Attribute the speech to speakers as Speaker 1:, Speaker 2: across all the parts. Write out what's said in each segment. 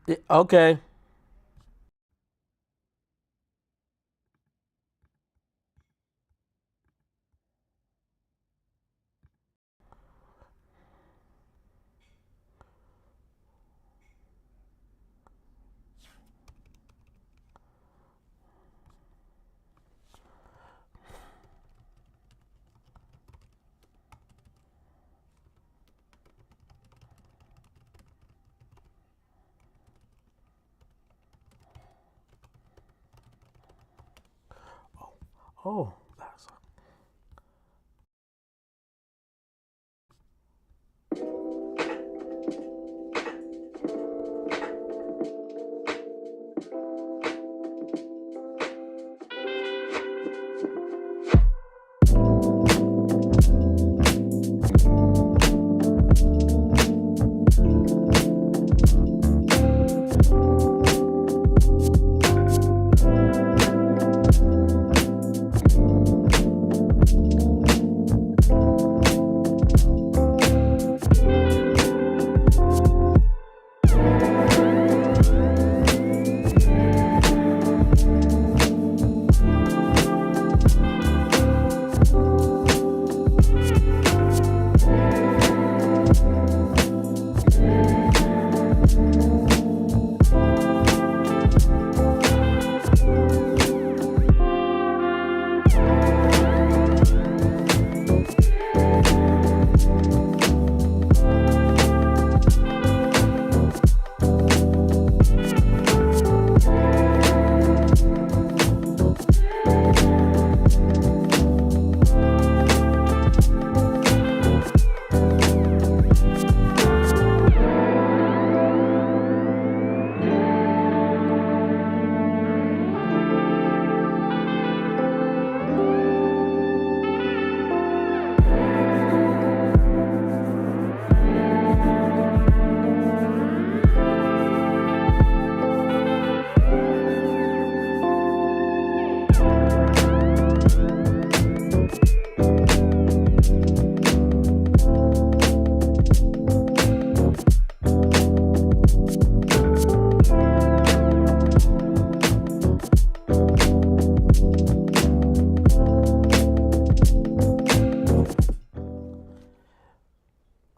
Speaker 1: Okay. Oh, that's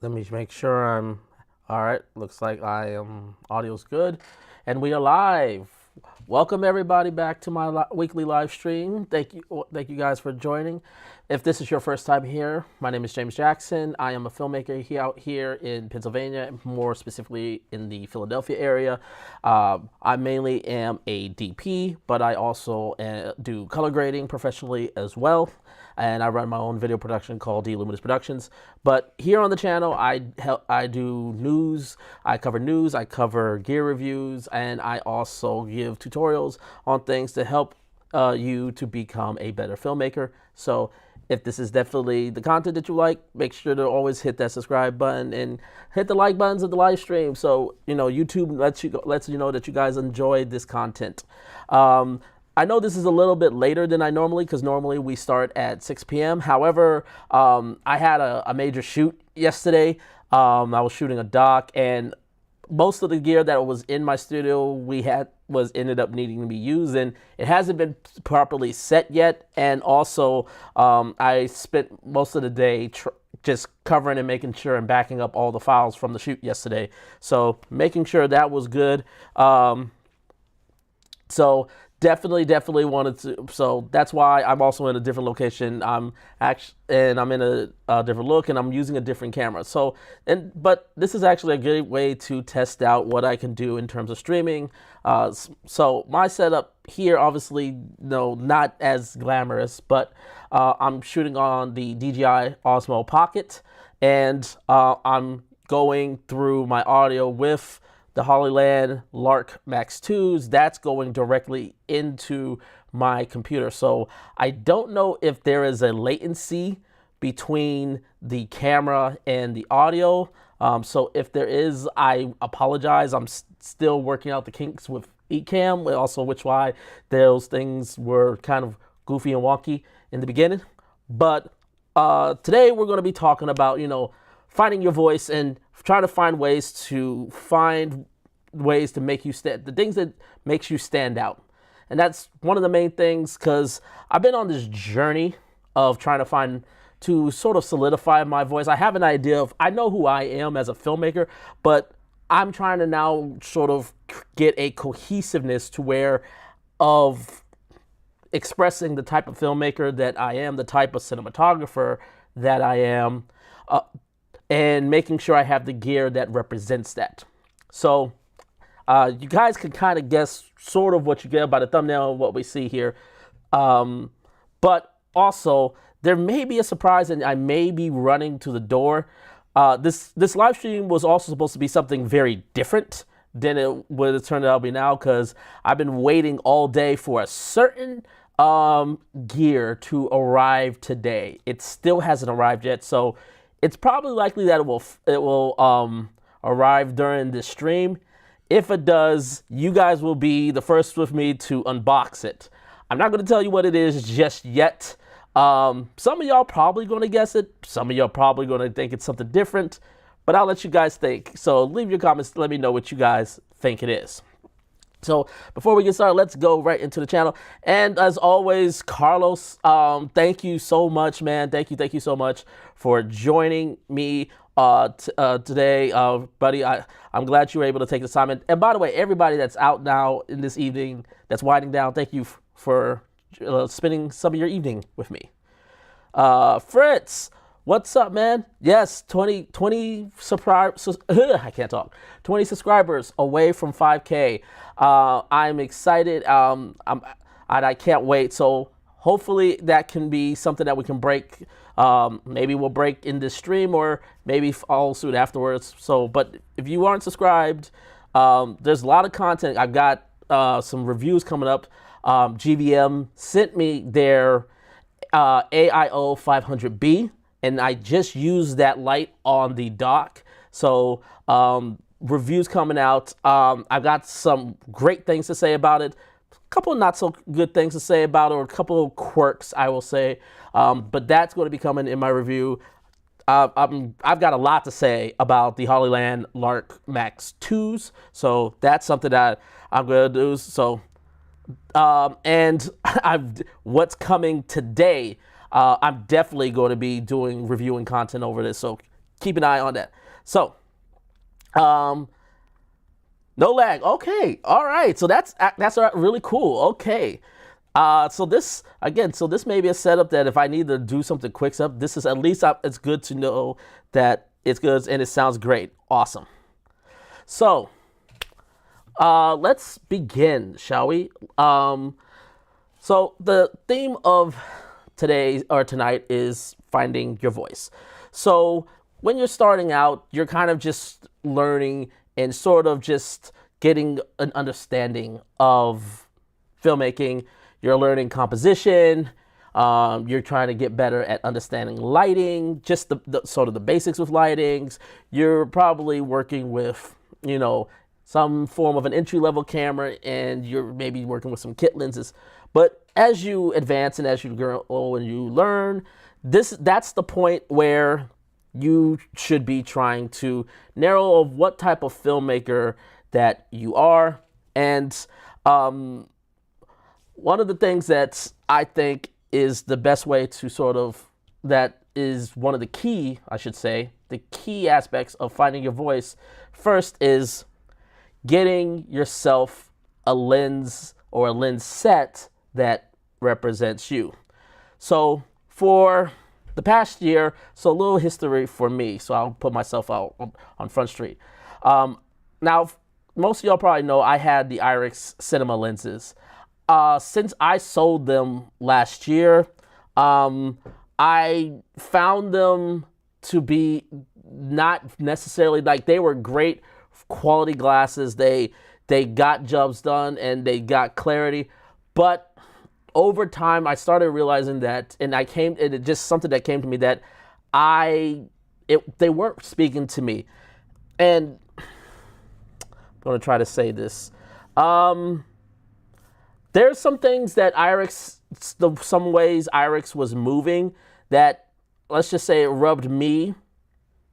Speaker 1: Let me make sure I'm all right. Looks like I am audio's good, and we are live. Welcome everybody back to my weekly live stream. Thank you guys for joining. If this is your first time here, my name is James Jackson. I am a filmmaker out here in Pennsylvania, more specifically in the Philadelphia area. I mainly am a DP, but I also do color grading professionally as well. And I run my own video production called D Luminous Productions. But here on the channel, I do news, I cover gear reviews, and I also give tutorials on things to help you to become a better filmmaker. So if this is definitely the content that you like, make sure to always hit that subscribe button and hit the like buttons of the live stream. So YouTube lets you know that you guys enjoy this content. I know this is a little bit later than I normally, because normally we start at 6 p.m. However, I had a major shoot yesterday. I was shooting a doc, and most of the gear that was in my studio ended up needing to be used, and it hasn't been properly set yet. And also, I spent most of the day just covering and making sure and backing up all the files from the shoot yesterday. So making sure that was good. So definitely wanted to. So that's why I'm also in a different location. I'm in a different look, and I'm using a different camera. So but this is actually a good way to test out what I can do in terms of streaming. So my setup here, obviously, no, not as glamorous, but I'm shooting on the DJI Osmo Pocket, and I'm going through my audio with the Hollyland Lark Max 2s. That's going directly into my computer. So I don't know if there is a latency between the camera and the audio. So if there is, I apologize. I'm still working out the kinks with Ecamm, also which why those things were kind of goofy and wonky in the beginning. But today we're going to be talking about, finding your voice and trying to find ways to find ways to make you stand, the things that makes you stand out. And that's one of the main things, because I've been on this journey of trying to to sort of solidify my voice. I have an idea of, I know who I am as a filmmaker, but I'm trying to now sort of get a cohesiveness to where of expressing the type of filmmaker that I am, the type of cinematographer that I am, and making sure I have the gear that represents that. So you guys can kind of guess sort of what you get by the thumbnail of what we see here. But also, there may be a surprise, and I may be running to the door. This live stream was also supposed to be something very different than it would have turned out to be now, because I've been waiting all day for a certain gear to arrive today. It still hasn't arrived yet, so it's probably likely that it will arrive during this stream. If it does, you guys will be the first with me to unbox it. I'm not going to tell you what it is just yet. Some of y'all probably going to guess it. Some of y'all probably going to think it's something different, but I'll let you guys think. So leave your comments. Let me know what you guys think it is. So before we get started, let's go right into the channel. And as always, Carlos, thank you so much, man. Thank you so much for joining me today, buddy. I'm glad you were able to take the time. And by the way, everybody that's out now in this evening, that's winding down, thank you for spending some of your evening with me. Fritz, what's up, man? Yes, 20 subscribers. I can't talk. 20 subscribers away from 5K. I'm excited. And I can't wait. So hopefully that can be something that we can break. Maybe we'll break in this stream, or maybe follow suit afterwards. So, but if you aren't subscribed, there's a lot of content. I've got some reviews coming up. GVM sent me their AIO 500B, and I just used that light on the dock. So reviews coming out. I've got some great things to say about it. A couple of not so good things to say about it, or a couple of quirks, I will say. But that's going to be coming in my review. I've got a lot to say about the Hollyland Lark Max 2s. So that's something that I'm going to do. So and what's coming today, I'm definitely going to be reviewing content over this, so keep an eye on that. So, no lag. Okay, all right. So that's really cool. Okay, so this may be a setup that if I need to do something quick up, this is at least it's good to know that it's good and it sounds great. Awesome. So. Let's begin, shall we? So the theme of tonight is finding your voice. So when you're starting out, you're kind of just learning and sort of just getting an understanding of filmmaking. You're learning composition. You're trying to get better at understanding lighting, just the sort of the basics with lightings. You're probably working with, some form of an entry-level camera, and you're maybe working with some kit lenses. But as you advance and as you grow and you learn, that's the point where you should be trying to narrow of what type of filmmaker that you are. And one of the things that I think is the best way to that is one of the key, I should say, the key aspects of finding your voice first is getting yourself a lens or a lens set that represents you. So for the past year, so a little history for me, so I'll put myself out on Front Street. Now, most of y'all probably know I had the IRIX cinema lenses. Since I sold them last year, I found them to be not necessarily, like, they were great quality glasses. They got jobs done and they got clarity, but over time I started realizing that, and it just something that came to me that they weren't speaking to me. And I'm going to try to say this. There's some things that some ways IRIX was moving that, let's just say, it rubbed me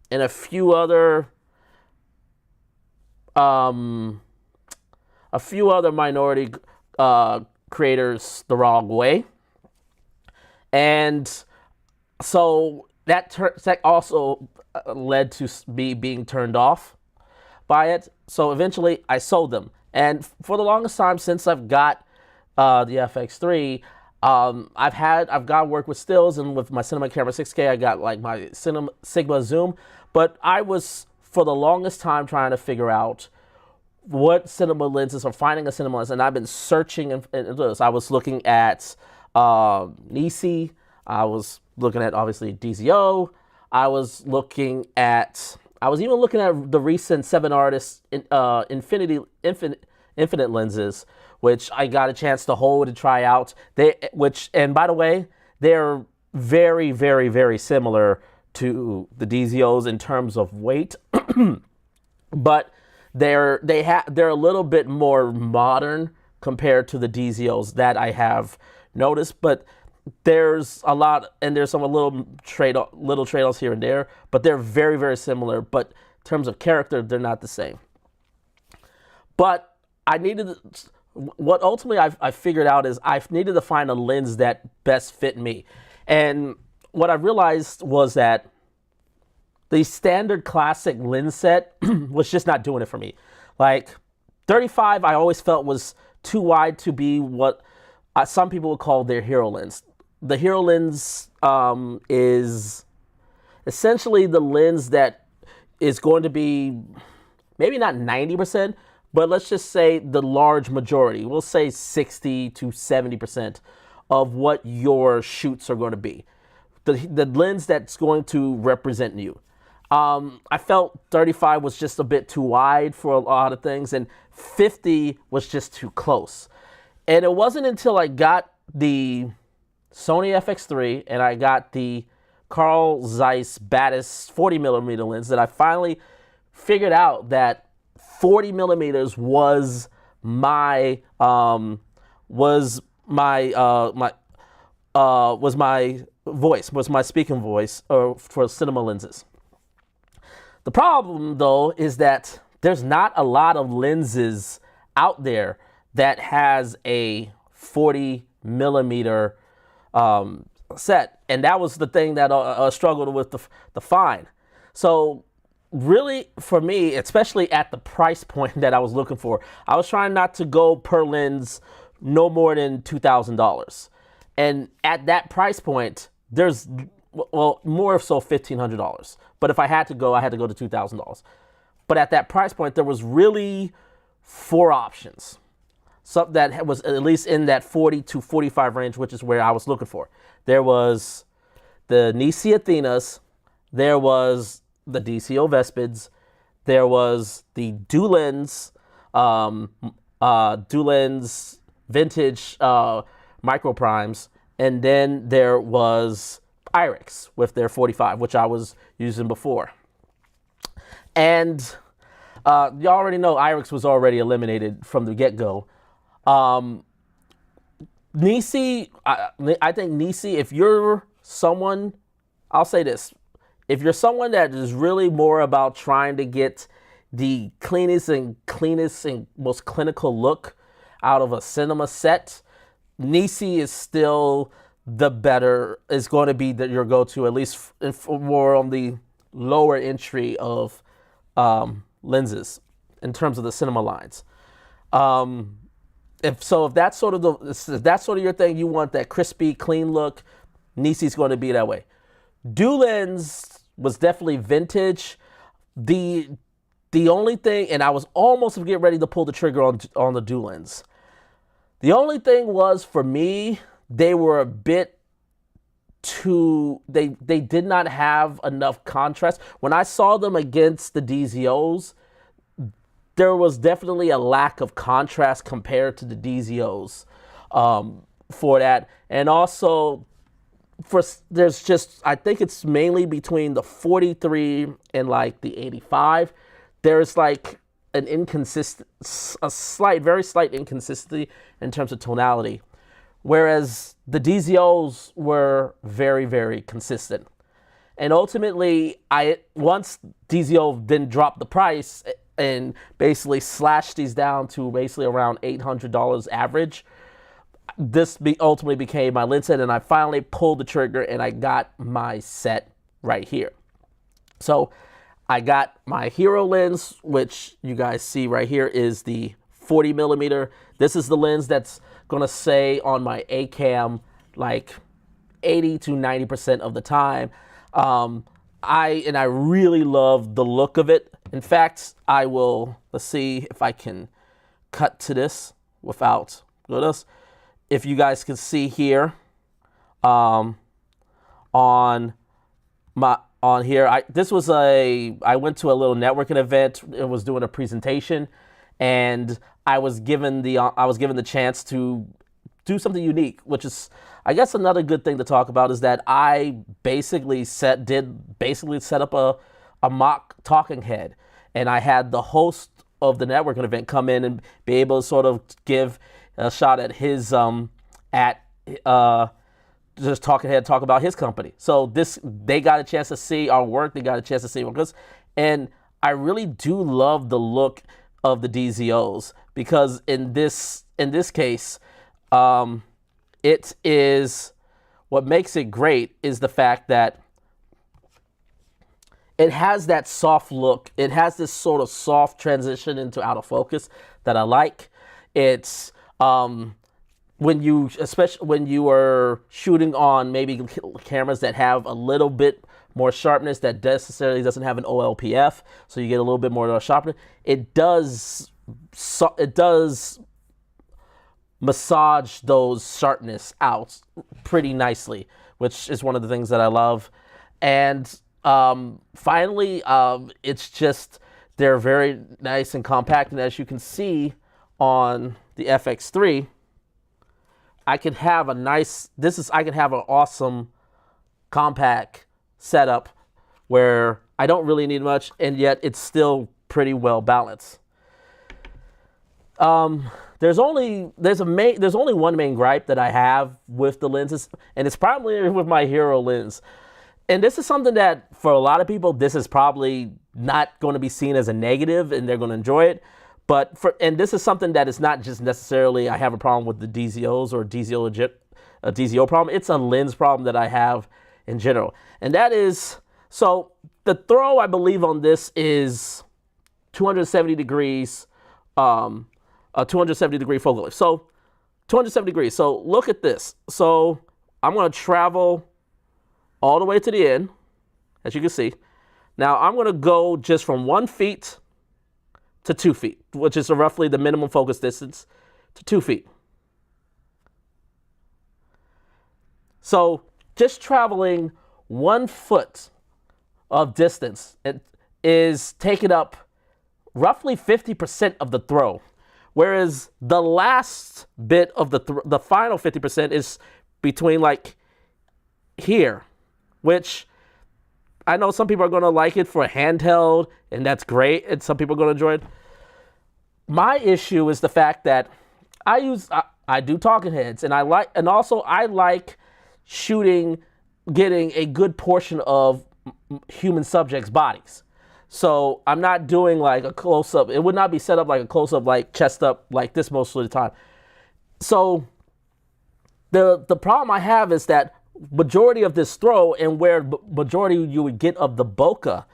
Speaker 1: and a few other a few other minority creators the wrong way. And so that also led to me being turned off by it. So eventually I sold them. And for the longest time since I've got the FX3, I've got work with stills, and with my cinema camera 6K, I got like my Sigma zoom. But I was for the longest time trying to figure out what cinema lenses, or finding a cinema lens, and I've been searching into this. I was looking at Nisi. I was looking at obviously DZO. I was even looking at the recent 7 Artists infinite lenses, which I got a chance to hold and try out. And by the way, they're very, very, very similar to the DZOs in terms of weight, but they're a little bit more modern compared to the DZOs that I have noticed. But there's a lot, and there's some little trade-offs here and there, but they're very, very similar. But in terms of character, they're not the same. But what ultimately I figured out is I needed to find a lens that best fit me. And what I realized was that the standard classic lens set was just not doing it for me. Like 35, I always felt was too wide to be what some people would call their hero lens. The hero lens is essentially the lens that is going to be maybe not 90%, but let's just say the large majority. We'll say 60 to 70% of what your shoots are going to be. The lens that's going to represent you. I felt 35 was just a bit too wide for a lot of things, and 50 was just too close. And it wasn't until I got the Sony FX3 and I got the Carl Zeiss Batis 40 millimeter lens that I finally figured out that 40 millimeters was my speaking voice for cinema lenses. The problem, though, is that there's not a lot of lenses out there that has a 40 millimeter set, and that was the thing that I struggled with to find. So really, for me, especially at the price point that I was looking for, I was trying not to go per lens no more than $2,000. And at that price point, there's, well, more so $1,500. But if I had to go, I had to go to $2,000. But at that price point, there was really 4 options. Something that was at least in that 40 to 45 range, which is where I was looking for. There was the Nisi Athenas, there was the DCO Vespids, there was the Dulens vintage micro primes, and then there was Irix with their 45, which I was using before. And you already know Irix was already eliminated from the get-go. Nisi, I think Nisi, if you're someone, I'll say this, if you're someone that is really more about trying to get the cleanest and most clinical look out of a cinema set, Nisi is still is going to be your go-to, at least more on the lower entry of lenses in terms of the cinema lines. If that's sort of your thing, you want that crispy, clean look, Nisi's going to be that way. Dulens was definitely vintage. The only thing, and I was almost getting ready to pull the trigger on the Dulens. The only thing was, for me, they were a bit too, they did not have enough contrast. When I saw them against the DZOs, there was definitely a lack of contrast compared to the DZOs for that. And also, there's just, I think it's mainly between the 43 and like the 85. There's like an very slight inconsistency in terms of tonality. Whereas the DZOs were very, very consistent. And ultimately, once DZO then dropped the price, and basically slashed these down to basically around $800 average. This ultimately became my lens set, and I finally pulled the trigger and I got my set right here. So I got my hero lens, which you guys see right here is the 40 millimeter. This is the lens that's gonna stay on my A cam like 80 to 90% of the time. I really love the look of it. In fact, let's see if I can cut to this without this. If you guys can see here, on here, I went to a little networking event. It was doing a presentation, and I was given the chance to do something unique, which is, I guess, another good thing to talk about, is that I basically set up a mock talking head, and I had the host of the networking event come in and be able to sort of give a shot at his just talk about his company. So they got a chance to see our work. They got a chance to see what goes, and I really do love the look of the DZOs, because in this case, it is, what makes it great is the fact that it has that soft look. It has this sort of soft transition into out of focus that I like. It's especially when you are shooting on maybe cameras that have a little bit more sharpness, that necessarily doesn't have an OLPF, so you get a little bit more sharpness. It does massage those sharpness out pretty nicely, which is one of the things that I love. And finally, it's just, they're very nice and compact. And as you can see on the FX3, I can have an awesome compact setup where I don't really need much, and yet it's still pretty well balanced. There's only one main gripe that I have with the lenses, and it's probably with my hero lens. And this is something that, for a lot of people, this is probably not going to be seen as a negative, and they're going to enjoy it. And this is something that is not just necessarily I have a problem with the DZOs or a DZO problem. It's a lens problem that I have in general. And that is, so the throw, I believe, on this is 270 degrees, a 270 degree focal length. So 270 degrees. So look at this. So I'm going to travel all the way to the end, as you can see. Now I'm going to go just from 1 feet to 2 feet, which is roughly the minimum focus distance, to 2 feet. So just traveling 1 foot of distance, it is taking up roughly 50% of the throw. Whereas the last bit of the final 50% is between like here, which I know some people are going to like it for a handheld, and that's great, and some people are going to enjoy it. My issue is the fact that I do talking heads, and I like shooting, getting a good portion of human subjects' bodies. So I'm not doing like a close-up. It would not be set up like a close-up, like chest up like this most of the time. So the problem I have is that majority of this throw, and where majority you would get of the bokeh,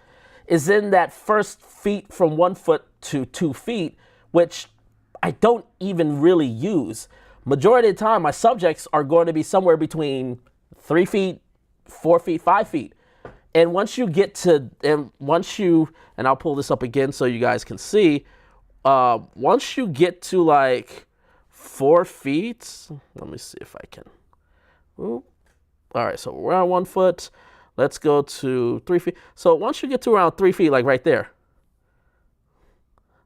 Speaker 1: is in that first feet from 1 foot to 2 feet, which I don't even really use. Majority of the time, my subjects are going to be somewhere between 3 feet, 4 feet, 5 feet. And once you get to, and I'll pull this up again so you guys can see, once you get to like 4 feet, let me see if I can. Ooh. All right, so we're on 1 foot. Let's go to 3 feet. So once you get to around 3 feet, like right there.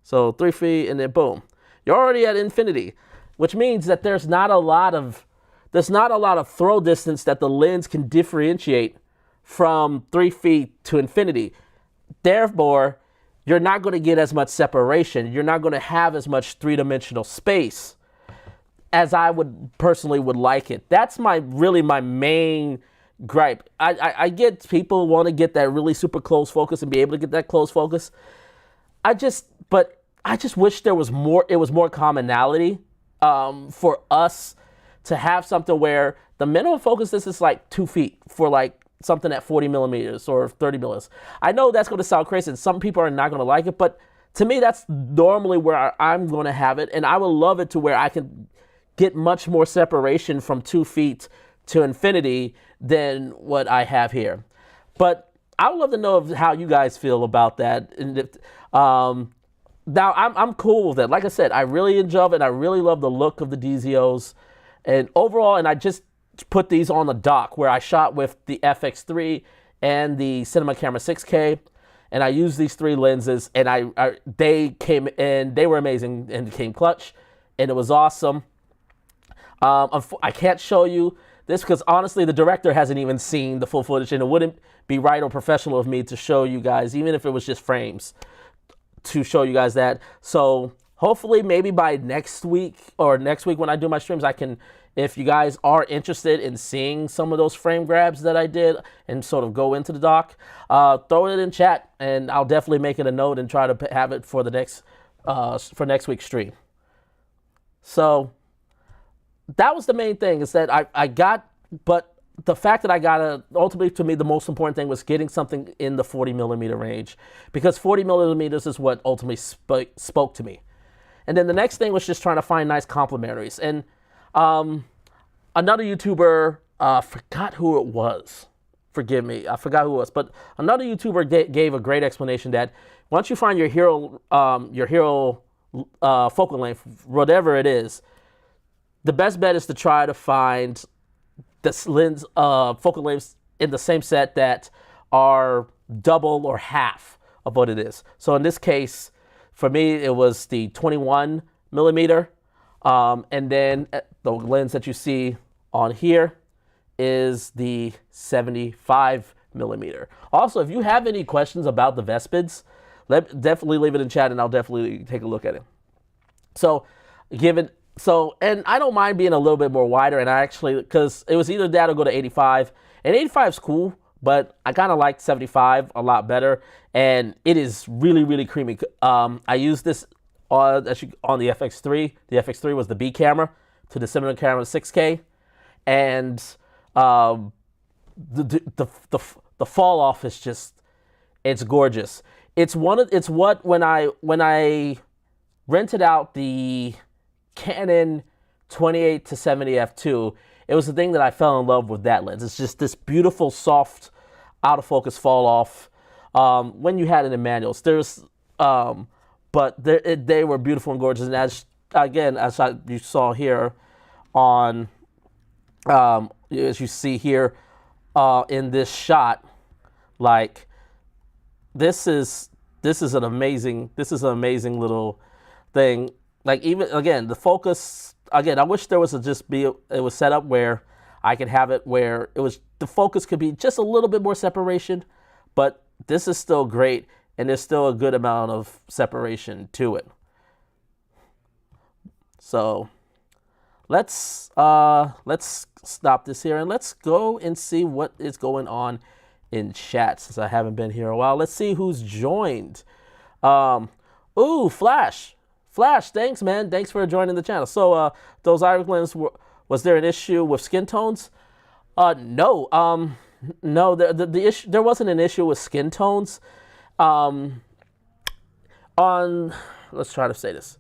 Speaker 1: So 3 feet, and then boom, you're already at infinity, which means that there's not a lot of throw distance that the lens can differentiate from 3 feet to infinity. Therefore, you're not going to get as much separation. You're not going to have as much three-dimensional space as I would personally like it. That's really my main gripe. I get people want to get that really super close focus and be able to get that close focus. but I just wish there was more. It was more commonality for us to have something where the minimum focus distance is like 2 feet for like something at 40 millimeters or 30 millimeters. I know that's going to sound crazy and some people are not going to like it, but to me, that's normally where I'm going to have it. And I would love it to where I can get much more separation from 2 feet to infinity than what I have here. But I would love to know how you guys feel about that. And if, now I'm cool with it. Like I said, I really enjoy it and I really love the look of the DZOs. And overall, and I just put these on the dock where I shot with the FX3 and the Cinema Camera 6K. And I used these 3 lenses and they came in, they were amazing and came clutch and it was awesome. I can't show you this because honestly, the director hasn't even seen the full footage and it wouldn't be right or professional of me to show you guys, even if it was just frames, to show you guys that. So hopefully maybe by next week or next week when I do my streams, I can, if you guys are interested in seeing some of those frame grabs that I did and sort of go into the dock, throw it in chat and I'll definitely make it a note and try to have it for the next week's stream. So that was the main thing, is that I got, but the fact that I got ultimately to me, the most important thing was getting something in the 40 millimeter range, because 40 millimeters is what ultimately spoke to me. And then the next thing was just trying to find nice complementaries. And another YouTuber, forgot who it was. Forgive me, I forgot who it was. But another YouTuber gave a great explanation that once you find your hero focal length, whatever it is, the best bet is to try to find the lens focal lengths in the same set that are double or half of what it is. So in this case, for me, it was the 21 millimeter. And then the lens that you see on here is the 75 millimeter. Also, if you have any questions about the Vespids, definitely leave it in chat and I'll definitely take a look at it. So, and I don't mind being a little bit more wider, and I actually, because it was either that or go to 85, and 85 is cool, but I kind of liked 75 a lot better, and it is really, really creamy. I used this on the FX3. The FX3 was the B camera to the Cinema Camera 6K, and the fall off is just, it's gorgeous. It's what when I rented out the Canon 28 to 70 f2, it was the thing that I fell in love with that lens. It's just this beautiful, soft, out of focus fall off. When you had it in manuals, but they were beautiful and gorgeous. And as you saw here on, as you see here in this shot, like this is an amazing little thing. Like, even again, the focus, again, I wish there was it was set up where I could have it where the focus could be just a little bit more separation, but this is still great and there's still a good amount of separation to it. So let's stop this here and let's go and see what is going on in chat, since I haven't been here a while. Let's see who's joined. Ooh, Flash, thanks, man. Thanks for joining the channel. So, those iris lenses, was there an issue with skin tones? No. No, the issue, there wasn't an issue with skin tones. Let's try to say this.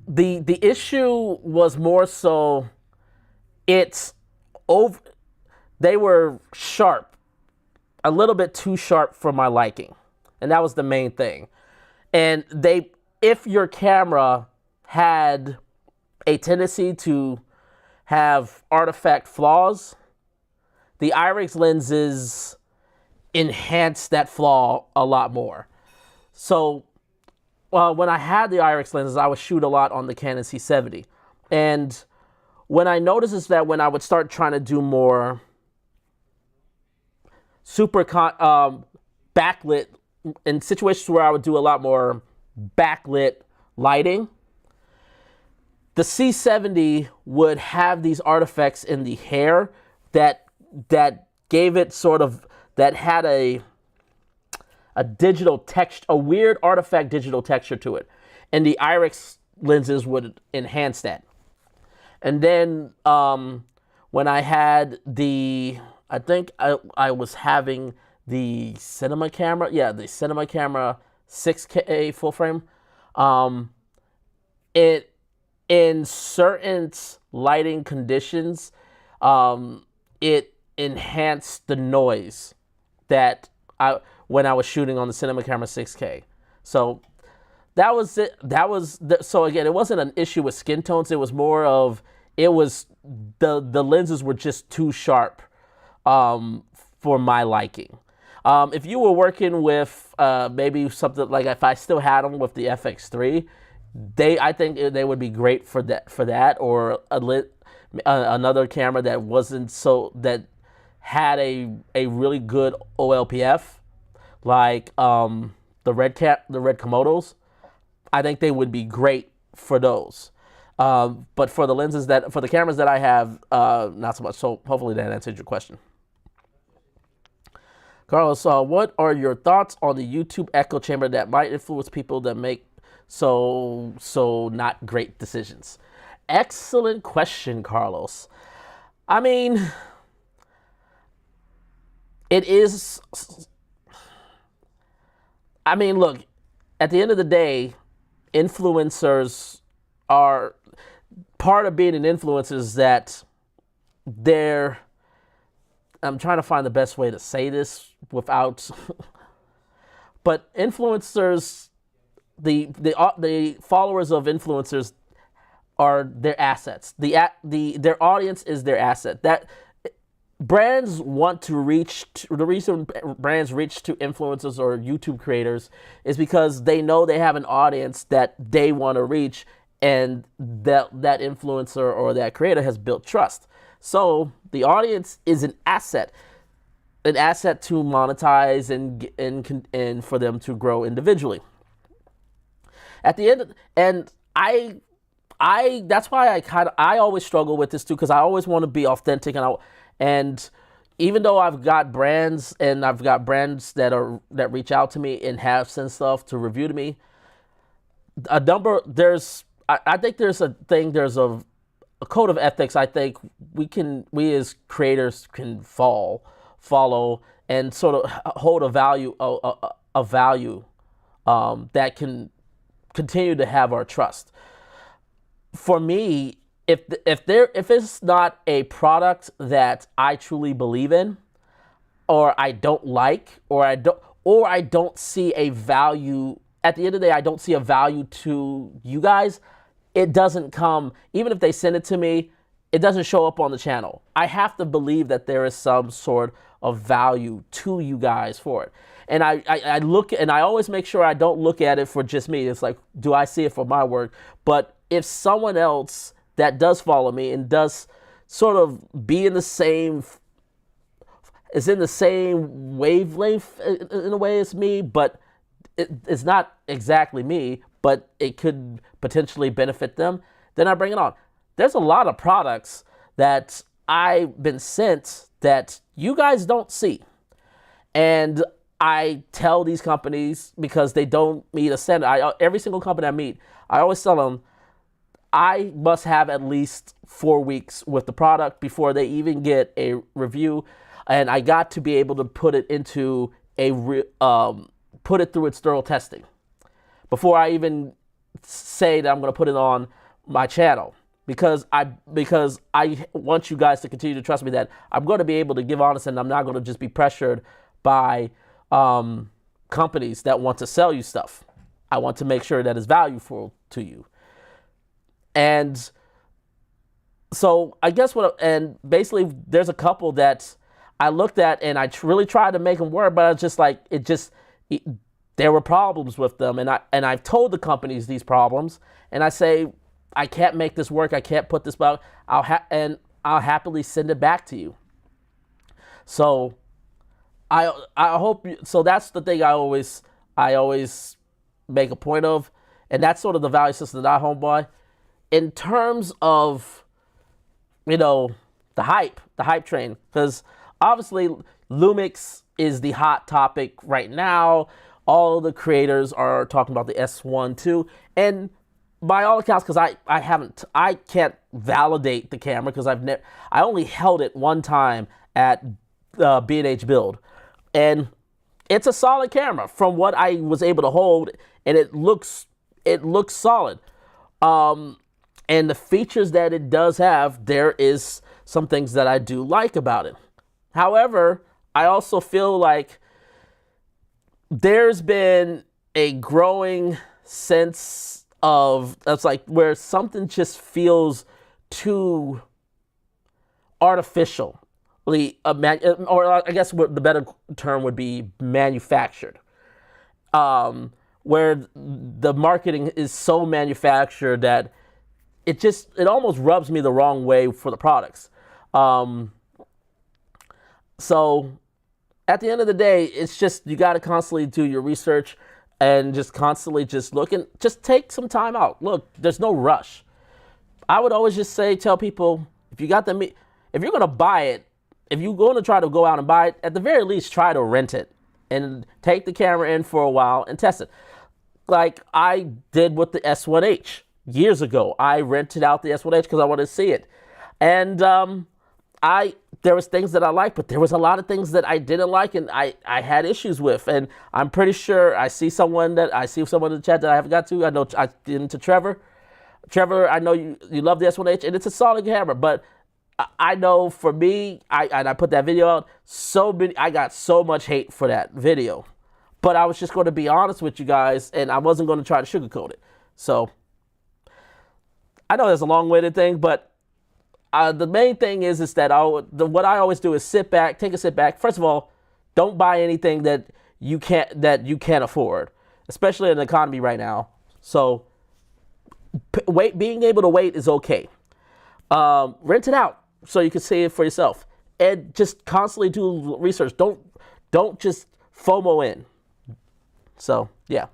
Speaker 1: The issue was more so, they were sharp, a little bit too sharp for my liking. And that was the main thing. And if your camera had a tendency to have artifact flaws, the IRIX lenses enhance that flaw a lot more. So when I had the IRIX lenses, I would shoot a lot on the Canon C70. And when I noticed is that when I would start trying to do more backlit, in situations where I would do a lot more backlit lighting, the C70 would have these artifacts in the hair that gave it sort of, that had a digital text, a weird artifact digital texture to it, and the Iris lenses would enhance that. And then when I had I think I was having the cinema camera, the cinema camera 6K full frame. It in certain lighting conditions, it enhanced the noise that when I was shooting on the cinema camera 6K. So that was it. So again, it wasn't an issue with skin tones. It was more of the lenses were just too sharp for my liking. If you were working with maybe something like, if I still had them with the FX3, I think they would be great for that, or another camera that wasn't that had a really good OLPF, like the red Komodos. I think they would be great for those. But for the cameras that I have, not so much. So hopefully that answered your question. Carlos, what are your thoughts on the YouTube echo chamber that might influence people that make so not great decisions? Excellent question, Carlos. I mean, it is. I mean, look, at the end of the day, influencers are part of being an influencer is that I'm trying to find the best way to say this without, but influencers, the followers of influencers are their assets. Their audience is their asset. That brands want to reach. The reason brands reach to influencers or YouTube creators is because they know they have an audience that they want to reach, and that influencer or that creator has built trust. So the audience is an asset to monetize and for them to grow individually. At the end, and I that's why I always struggle with this too, because I always want to be authentic, and even though I've got brands that reach out to me and have sent stuff to review to me, I think there's a code of ethics. I think we as creators can follow and sort of hold a value that can continue to have our trust. For me, if it's not a product that I truly believe in, or I don't like, or I don't see a value. At the end of the day, I don't see a value to you guys. It doesn't come, even if they send it to me, it doesn't show up on the channel. I have to believe that there is some sort of value to you guys for it. And I look, and I always make sure I don't look at it for just me. It's like, do I see it for my work? But if someone else that does follow me and does sort of be in the same wavelength in a way as me, but it's not exactly me, but it could potentially benefit them, then I bring it on. There's a lot of products that I've been sent that you guys don't see. And I tell these companies, because they don't meet a standard. Every single company I meet, I always tell them, I must have at least 4 weeks with the product before they even get a review. And I got to be able to put it into put it through its thorough testing before I even say that I'm going to put it on my channel, because I want you guys to continue to trust me that I'm going to be able to give honest, and I'm not going to just be pressured by companies that want to sell you stuff. I want to make sure that it's valuable to you. And so I guess and basically there's a couple that I looked at and I really tried to make them work, but I was just like, there were problems with them, and I've told the companies these problems, and I say, I can't make this work. I can't put this back. I'll happily send it back to you. So I hope so. That's the thing I always make a point of, and that's sort of the value system that I home by. In terms of, the hype train, because obviously Lumix is the hot topic right now. All the creators are talking about the S1 too, and by all accounts, because I can't validate the camera because I only held it one time at B&H Build, and it's a solid camera from what I was able to hold, and it looks solid. And the features that it does have, there is some things that I do like about it. However, I also feel like there's been a growing sense of, that's like where something just feels too artificial, or I guess what the better term would be manufactured. Where the marketing is so manufactured that it almost rubs me the wrong way for the products. So at the end of the day, it's just, you got to constantly do your research and just constantly just look, and just take some time out. Look, there's no rush. I would always just tell people, if you're going to buy it, if you're going to try to go out and buy it, at the very least, try to rent it and take the camera in for a while and test it. Like I did with the S1H years ago. I rented out the S1H because I wanted to see it. And there was things that I liked, but there was a lot of things that I didn't like and I had issues with. And I'm pretty sure I see someone in the chat that I haven't got to. I know I did into Trevor. Trevor, I know you love the S1H, and it's a solid camera, but I know for me, I put that video out, I got so much hate for that video. But I was just going to be honest with you guys, and I wasn't going to try to sugarcoat it. So I know that's a long-winded thing, but the main thing is that what I always do is take a sit back. First of all, don't buy anything that you can't afford, especially in the economy right now. So being able to wait is okay. Rent it out so you can see it for yourself, and just constantly do research. Don't just FOMO in. So yeah,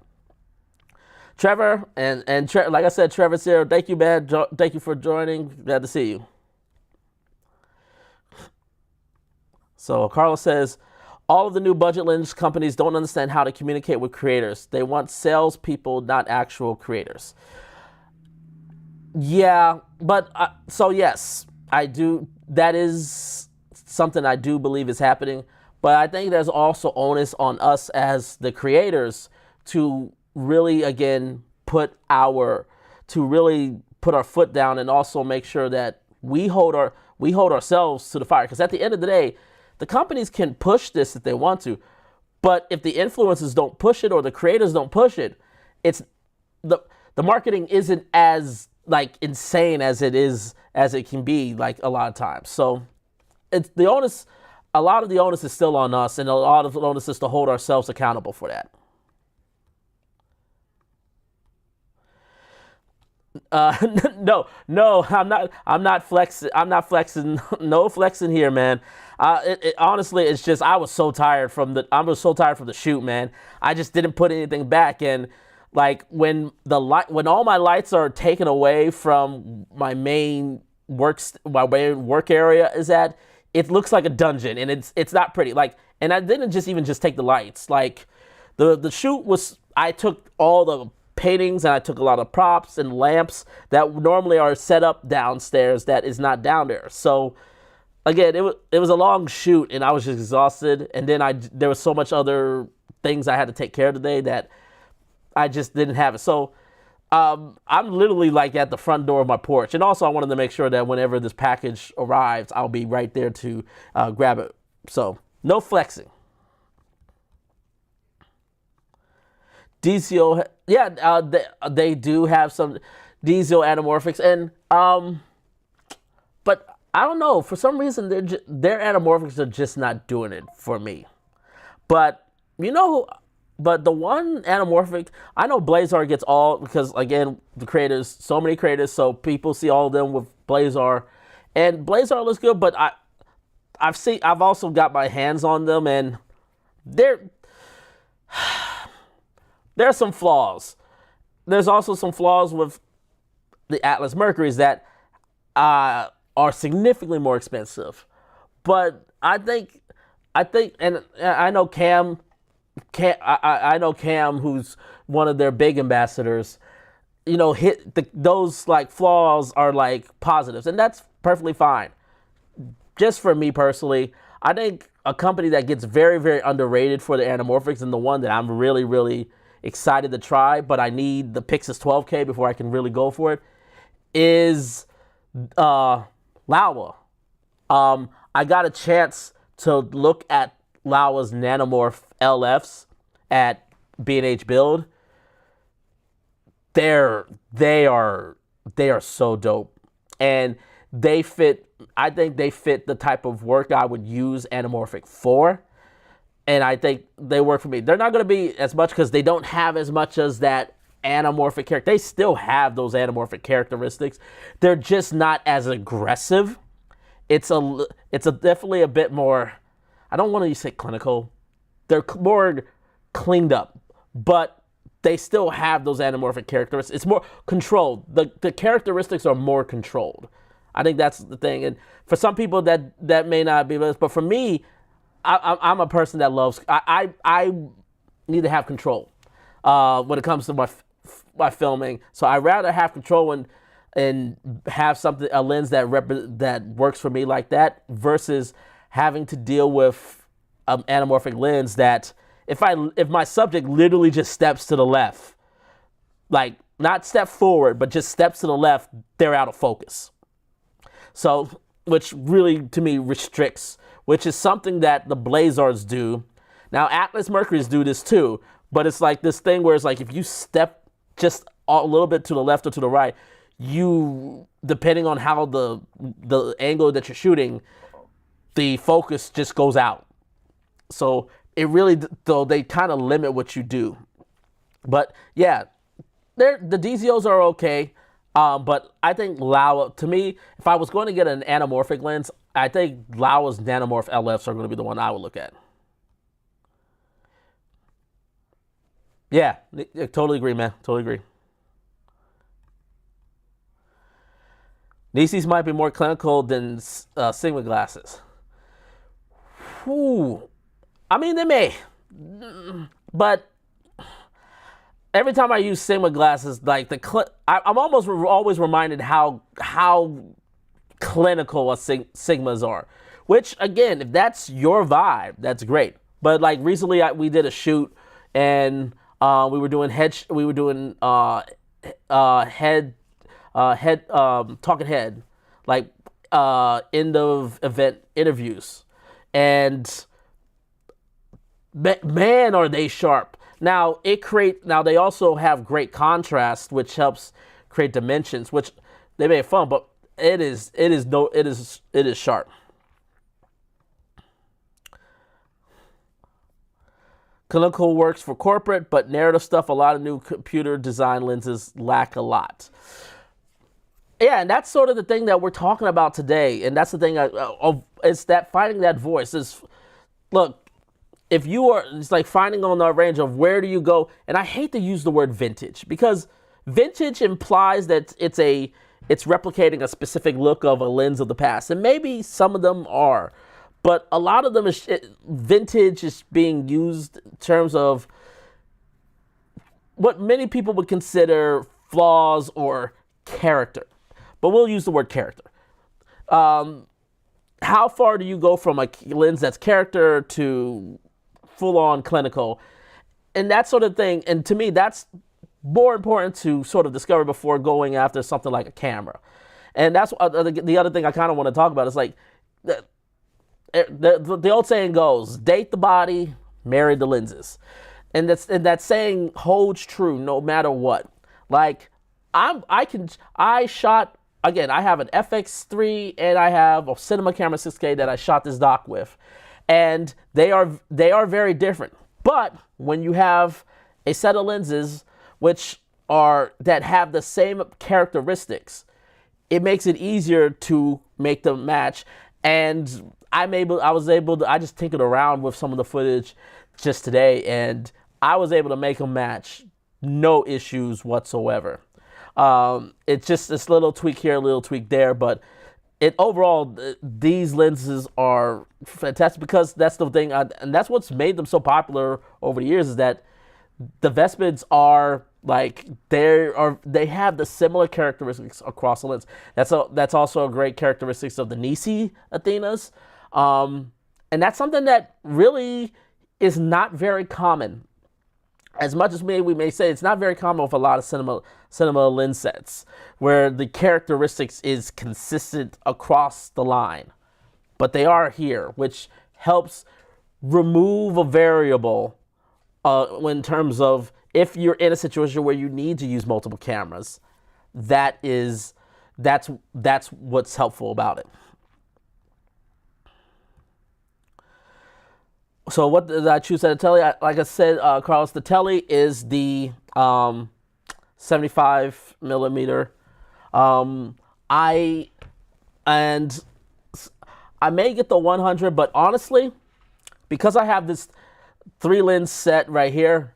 Speaker 1: Trevor and like I said, Trevor Zero, thank you, man. Thank you for joining. Glad to see you. So Carlos says, all of the new budget lens companies don't understand how to communicate with creators. They want salespeople, not actual creators. Yeah, but so yes, I do. That is something I do believe is happening. But I think there's also onus on us as the creators to really, again, put our foot down, and also make sure that we hold ourselves to the fire. Because at the end of the day, the companies can push this if they want to, but if the influencers don't push it or the creators don't push it, it's the marketing isn't as like insane as it can be, like a lot of times. So it's the onus. A lot of the onus is still on us, and a lot of the onus is to hold ourselves accountable for that. No, I'm not flexing. No flexing here, man. Honestly, it's just I was so tired from the shoot, man. I just didn't put anything back, and like when all my lights are taken away from my main work area is at, it looks like a dungeon, and it's not pretty. Like, and I didn't just take the lights. Like, the shoot was, I took all the paintings and I took a lot of props and lamps that normally are set up downstairs that is not down there. So again, it was a long shoot, and I was just exhausted. And then there was so much other things I had to take care of today that I just didn't have it. So I'm literally like at the front door of my porch. And also I wanted to make sure that whenever this package arrives, I'll be right there to grab it. So no flexing. DCO, yeah, they do have some DCO anamorphics, and but I don't know, for some reason their anamorphics are just not doing it for me. But but the one anamorphic, I know Blazar gets all, because again, so many creators, so people see all of them with Blazar, and Blazar looks good, but I've also got my hands on them, and there are some flaws. There's also some flaws with the Atlas Mercuries that are significantly more expensive. But I think I think, and I know I know Cam, who's one of their big ambassadors. Hit those like flaws are like positives, and that's perfectly fine. Just for me personally, I think a company that gets very, very underrated for the anamorphics, and the one that I'm really, really excited to try, but I need the Pixis 12K before I can really go for it, is Laowa. I got a chance to look at Laowa's Nanomorph LFs at B&H Build. They are so dope, and they fit. I think they fit the type of work I would use anamorphic for, and I think they work for me. They're not going to be as much because they don't have as much as that anamorphic character. They still have those anamorphic characteristics. They're just not as aggressive. It's definitely a bit more. I don't want to say clinical. They're more cleaned up, but they still have those anamorphic characteristics. It's more controlled. The characteristics are more controlled. I think that's the thing. And for some people that may not be, but for me, I'm a person that loves. I need to have control when it comes to my filming. So I rather have control and have a lens that works for me like that versus having to deal with an anamorphic lens that if my subject literally just steps to the left, like not step forward, but just steps to the left, they're out of focus. So, which really to me restricts, which is something that the Blazars do. Now Atlas Mercury's do this too, but it's like this thing where it's like if you step just a little bit to the left or to the right, you, depending on how the angle that you're shooting, the focus just goes out. So it really, though, they kind of limit what you do. But yeah, the DZOs are okay. But I think Laowa, to me, if I was going to get an anamorphic lens, I think Laowa's Nanomorph LFs are going to be the one I would look at. Yeah, I totally agree, man. Totally agree. Nisis might be more clinical than Sigma glasses. Whew. I mean, they may. But every time I use Sigma glasses, like I'm almost always reminded how clinical Sigmas are. Which, again, if that's your vibe, that's great. But like recently, we did a shoot, and we were doing talking head, like end of event interviews, and man, are they sharp. Now they also have great contrast, which helps create dimensions, which they make fun, but it is sharp. Clinical works for corporate, but narrative stuff, a lot of new computer design lenses lack a lot. Yeah, and that's sort of the thing that we're talking about today, and that's the thing it's that finding that voice is, look, if you are, it's like finding on the range of where do you go, and I hate to use the word vintage because vintage implies that it's replicating a specific look of a lens of the past, and maybe some of them are, but a lot of them vintage is being used in terms of what many people would consider flaws or character, but we'll use the word character. How far do you go from a lens that's character to full-on clinical, and that sort of thing? And to me, that's more important to sort of discover before going after something like a camera. And that's the other thing I kind of want to talk about is like the old saying goes, date the body, marry the lenses. And that saying holds true no matter what. Like I shot, again, I have an FX3 and I have a cinema camera 6K that I shot this doc with. And they are very different. But when you have a set of lenses that have the same characteristics, it makes it easier to make them match. And I just tinkered around with some of the footage just today, and I was able to make them match, no issues whatsoever. It's just this little tweak here, a little tweak there, but it overall, these lenses are fantastic because that's the thing, and that's what's made them so popular over the years, is that the Vespids are like they have the similar characteristics across the lens. That's also a great characteristics of the Nisi Athenas, and that's something that really is not very common. As much as we may say, it's not very common with a lot of cinema lens sets where the characteristics is consistent across the line, but they are here, which helps remove a variable in terms of if you're in a situation where you need to use multiple cameras. That's what's helpful about it. So what did I choose at the telly? Like I said, Carlos, the telly is the 75 millimeter. I may get the 100, but honestly, because I have this 3 lens set right here,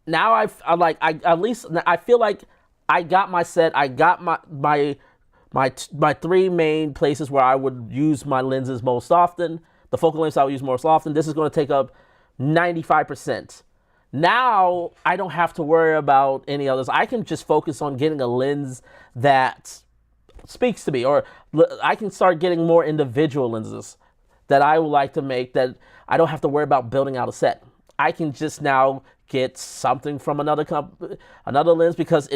Speaker 1: now I feel like I got my set. I got my 3 main places where I would use my lenses most often. The focal lengths I would use most often. This is going to take up 95%. Now I don't have to worry about any others. I can just focus on getting a lens that speaks to me, or I can start getting more individual lenses that I would like to make, that I don't have to worry about building out a set. I can just now get something from another lens because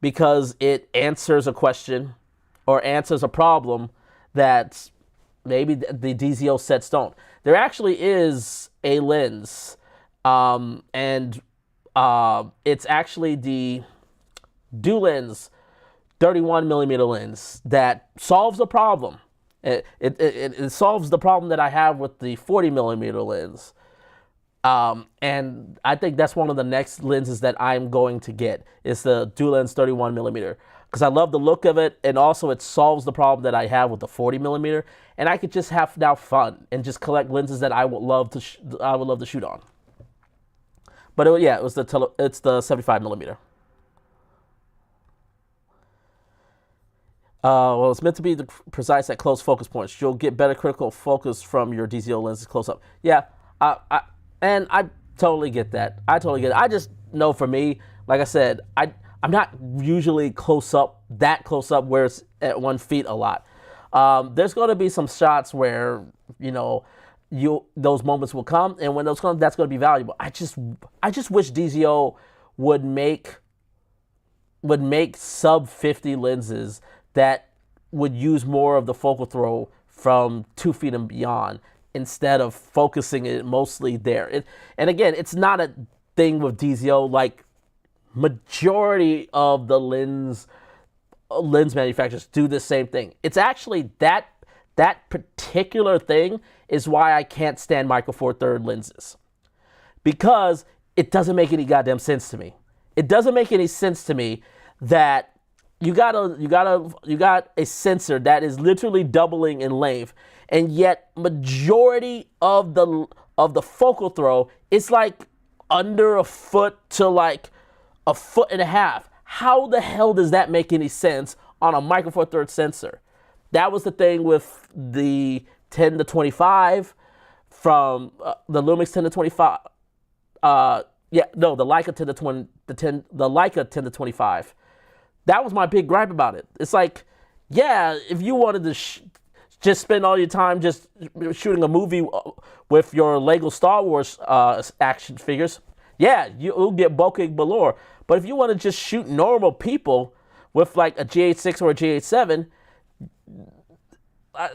Speaker 1: because it answers a question or answers a problem that maybe the DZO sets don't. There actually is a lens, and it's actually the DoLens 31 millimeter lens that solves a problem. It solves the problem that I have with the 40 millimeter lens. And I think that's one of the next lenses that I'm going to get, is the DoLens 31 millimeter, because I love the look of it, and also it solves the problem that I have with the 40 millimeter, and I could just have now fun and just collect lenses that I would love to shoot on. But it's the 75 millimeter. Well, it's meant to be precise at close focus points. You'll get better critical focus from your DZO lenses close up. Yeah, and I totally get that. I totally get it. I just know for me, like I said, I'm not usually that close up where it's at 1 feet a lot. There's going to be some shots where, those moments will come, and when those come, that's going to be valuable. I just wish DZO would make sub 50 lenses that would use more of the focal throw from 2 feet and beyond, instead of focusing it mostly there. And again, it's not a thing with DZO. Like, majority of the lens manufacturers do the same thing. It's actually that particular thing is why I can't stand Micro Four Thirds lenses, because it doesn't make any goddamn sense to me. It doesn't make any sense to me that you got a sensor that is literally doubling in length, and yet majority of the focal throw is like under a foot to like a foot and a half. How the hell does that make any sense on a Micro Four Thirds sensor? That was the thing with the 10 to 25 from the Lumix 10 to 25. The Leica 10 to 20, the Leica 10 to 25. That was my big gripe about it. It's like, yeah, if you wanted to just spend all your time just shooting a movie with your Lego Star Wars action figures, yeah, you'll get bulking galore. But if you want to just shoot normal people with like a G8.6 or a G8.7,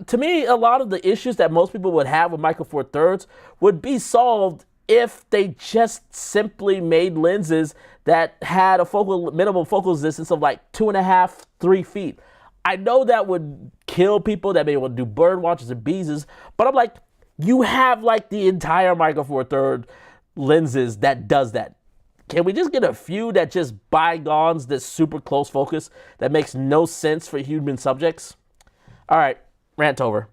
Speaker 1: to me, a lot of the issues that most people would have with Micro Four Thirds would be solved if they just simply made lenses that had a minimum focal distance of like 2.5, 3 feet. I know that would kill people that may want to do bird watches and bees, but I'm like, you have like the entire Micro Four Thirds lenses that does that. Can we just get a few that just bygones this super close focus that makes no sense for human subjects? All right, rant over.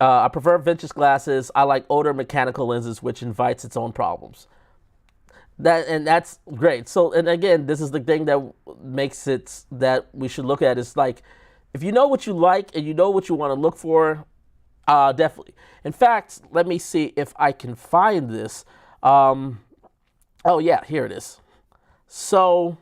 Speaker 1: I prefer vintage glasses. I like older mechanical lenses, which invites its own problems. That's great. So, and again, this is the thing that makes it that we should look at is like, if you know what you like and you know what you want to look for, definitely. In fact, let me see if I can find this. Oh yeah, here it is. So,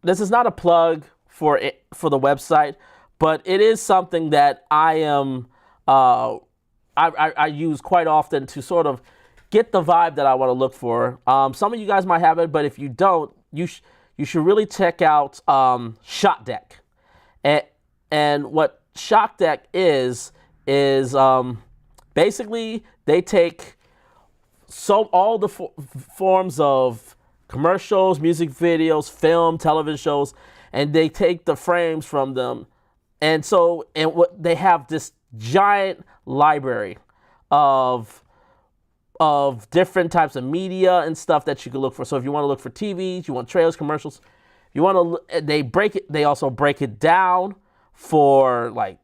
Speaker 1: this is not a plug for the website, but it is something that I am I use quite often to sort of get the vibe that I want to look for. Some of you guys might have it, but if you don't, you should really check out Shot Deck. And what Shot Deck is basically they take all the forms of commercials, music videos, film, television shows, and they take the frames from them, and what they have this giant library of different types of media and stuff that you can look for. So if you want to look for TVs, you want trailers, commercials, you want to they also break it down for like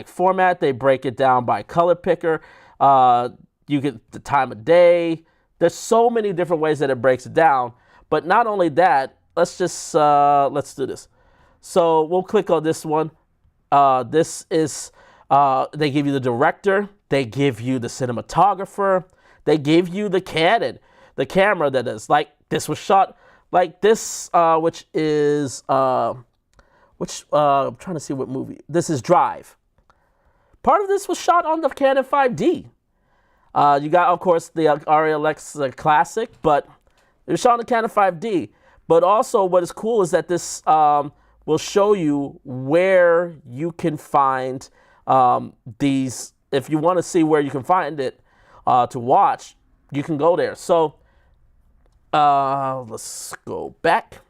Speaker 1: format. They break it down by color picker. You get the time of day. There's so many different ways that it breaks it down. But not only that, let's do this. So we'll click on this one. This is they give you the director, they give you the cinematographer, they give you the the camera that is like this was shot like this, which is I'm trying to see what movie. This is Drive. Part of this was shot on the Canon 5D. You got, of course, the RLX Classic, but it was shot on the Canon 5D. But also, what is cool is that this will show you where you can find these. If you want to see where you can find it to watch, you can go there. So let's go back.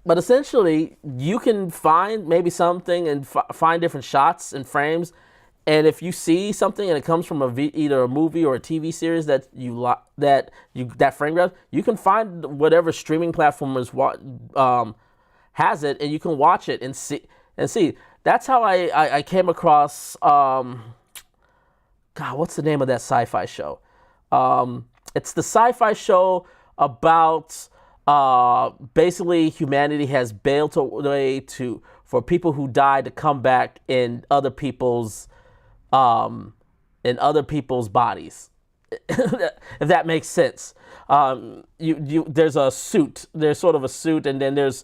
Speaker 1: But essentially, you can find maybe something and find different shots and frames. And if you see something and it comes from either a movie or a TV series that that frame grab, you can find whatever streaming platform has it, and you can watch it and see. That's how I came across. God, what's the name of that sci-fi show? It's the sci-fi show about basically humanity has bailed away for people who died to come back in other people's bodies, if that makes sense. There's a suit. There's sort of a suit, and then there's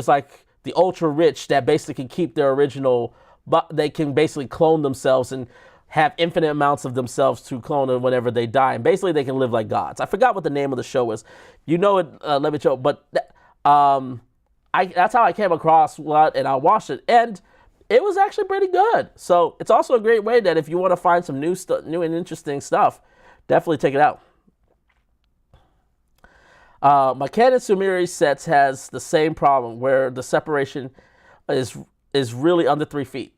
Speaker 1: like the ultra rich that basically can keep their original, but they can basically clone themselves and have infinite amounts of themselves to clone whenever they die, and basically they can live like gods. I forgot what the name of the show is. You know it. Let me show. But that's how I came across and I watched it, and it was actually pretty good. So it's also a great way that if you want to find some new and interesting stuff, definitely check it out. My Canon Sumire sets has the same problem where the separation is really under 3 feet.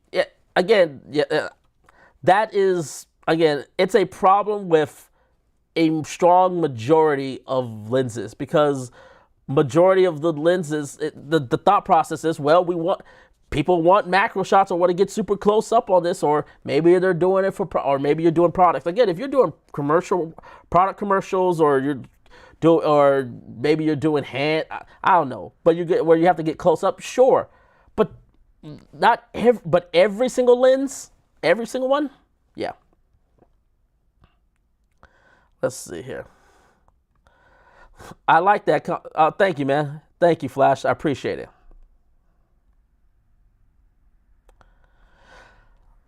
Speaker 1: That is it's a problem with a strong majority of lenses, because majority of the lenses, the thought process is, well, people want macro shots or want to get super close up on this, or maybe they're doing it or maybe you're doing products. Again, if you're doing product commercials, or or maybe you're doing I don't know, but where you have to get close up, sure, but but every single lens, every single one, yeah. Let's see here. I like that. Thank you, man. Thank you, Flash. I appreciate it.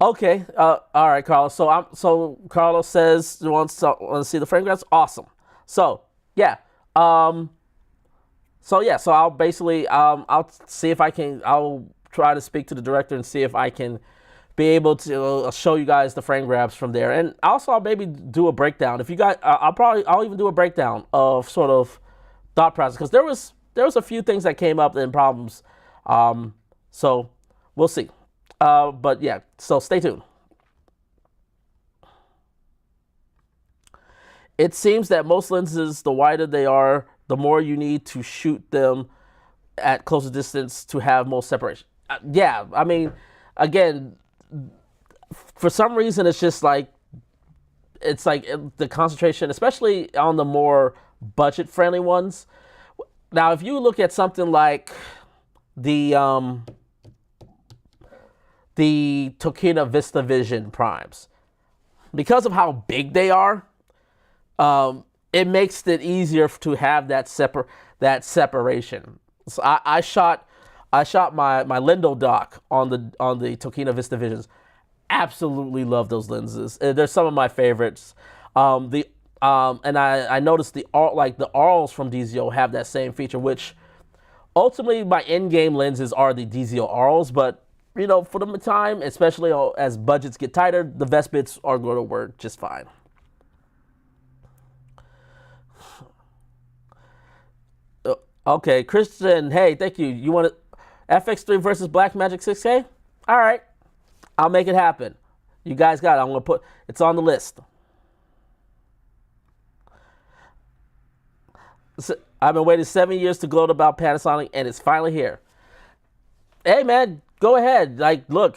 Speaker 1: Okay. All right, Carlos. So Carlos says he wants to see the frame grabs. Awesome. So yeah. So I'll basically I'll see if I can. I'll try to speak to the director and see if I can be able to show you guys the frame grabs from there. And also I'll maybe do a breakdown. If you guys, I'll even do a breakdown of sort of thought process, because there was a few things that came up and problems. So we'll see. But yeah, so stay tuned. It seems that most lenses, the wider they are, the more you need to shoot them at closer distance to have more separation. Yeah, I mean, again, for some reason, it's just like it's like the concentration, especially on the more budget-friendly ones. Now, if you look at something like the Tokina VistaVision primes, because of how big they are, it makes it easier to have that separation. So I shot my Lindo dock on the Tokina VistaVisions. Absolutely love those lenses. They're some of my favorites. And I noticed the Arls from DZO have that same feature, which ultimately my in-game lenses are the DZO Arls, but for the time, especially as budgets get tighter, the Vespits are going to work just fine. Okay, Christian, hey, thank you. You want FX3 versus Blackmagic 6K? All right, I'll make it happen. You guys got it. I'm going to put it's on the list. So, I've been waiting 7 years to gloat about Panasonic, and it's finally here. Hey, man, go ahead. Like, look,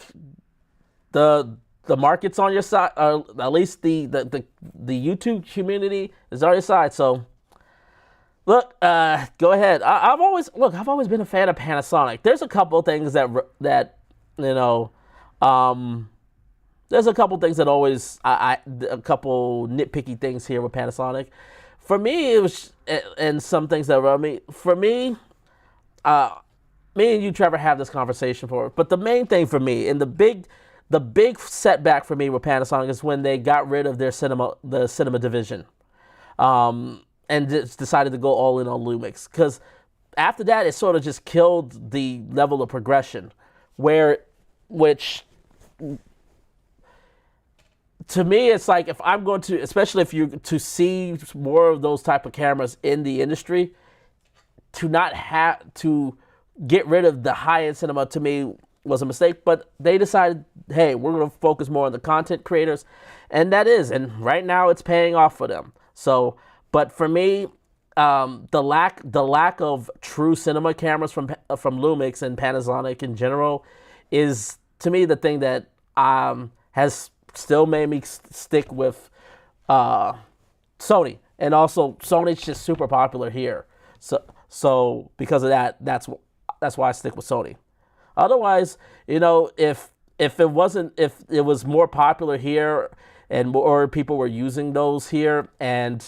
Speaker 1: the market's on your side. At least the YouTube community is on your side. So, look, go ahead. I've always been a fan of Panasonic. There's a couple of things there's a couple things that always a couple nitpicky things here with Panasonic. For me, it was, and some things that rub me. For me, me and you, Trevor, have this conversation for it. But the main thing for me, and the big setback for me with Panasonic is when they got rid of the cinema division, and just decided to go all in on Lumix. Because after that, it sort of just killed the level of progression, which to me, it's like if I'm going to, especially if you to see more of those type of cameras in the industry, to not have to get rid of the high-end cinema to me was a mistake. But they decided, hey, we're going to focus more on the content creators, and and right now it's paying off for them. So, but for me, the lack of true cinema cameras from Lumix and Panasonic in general is to me the thing that has still made me stick with Sony, and also Sony's just super popular here. So because of that, that's why I stick with Sony. Otherwise, if it was more popular here and more people were using those here, and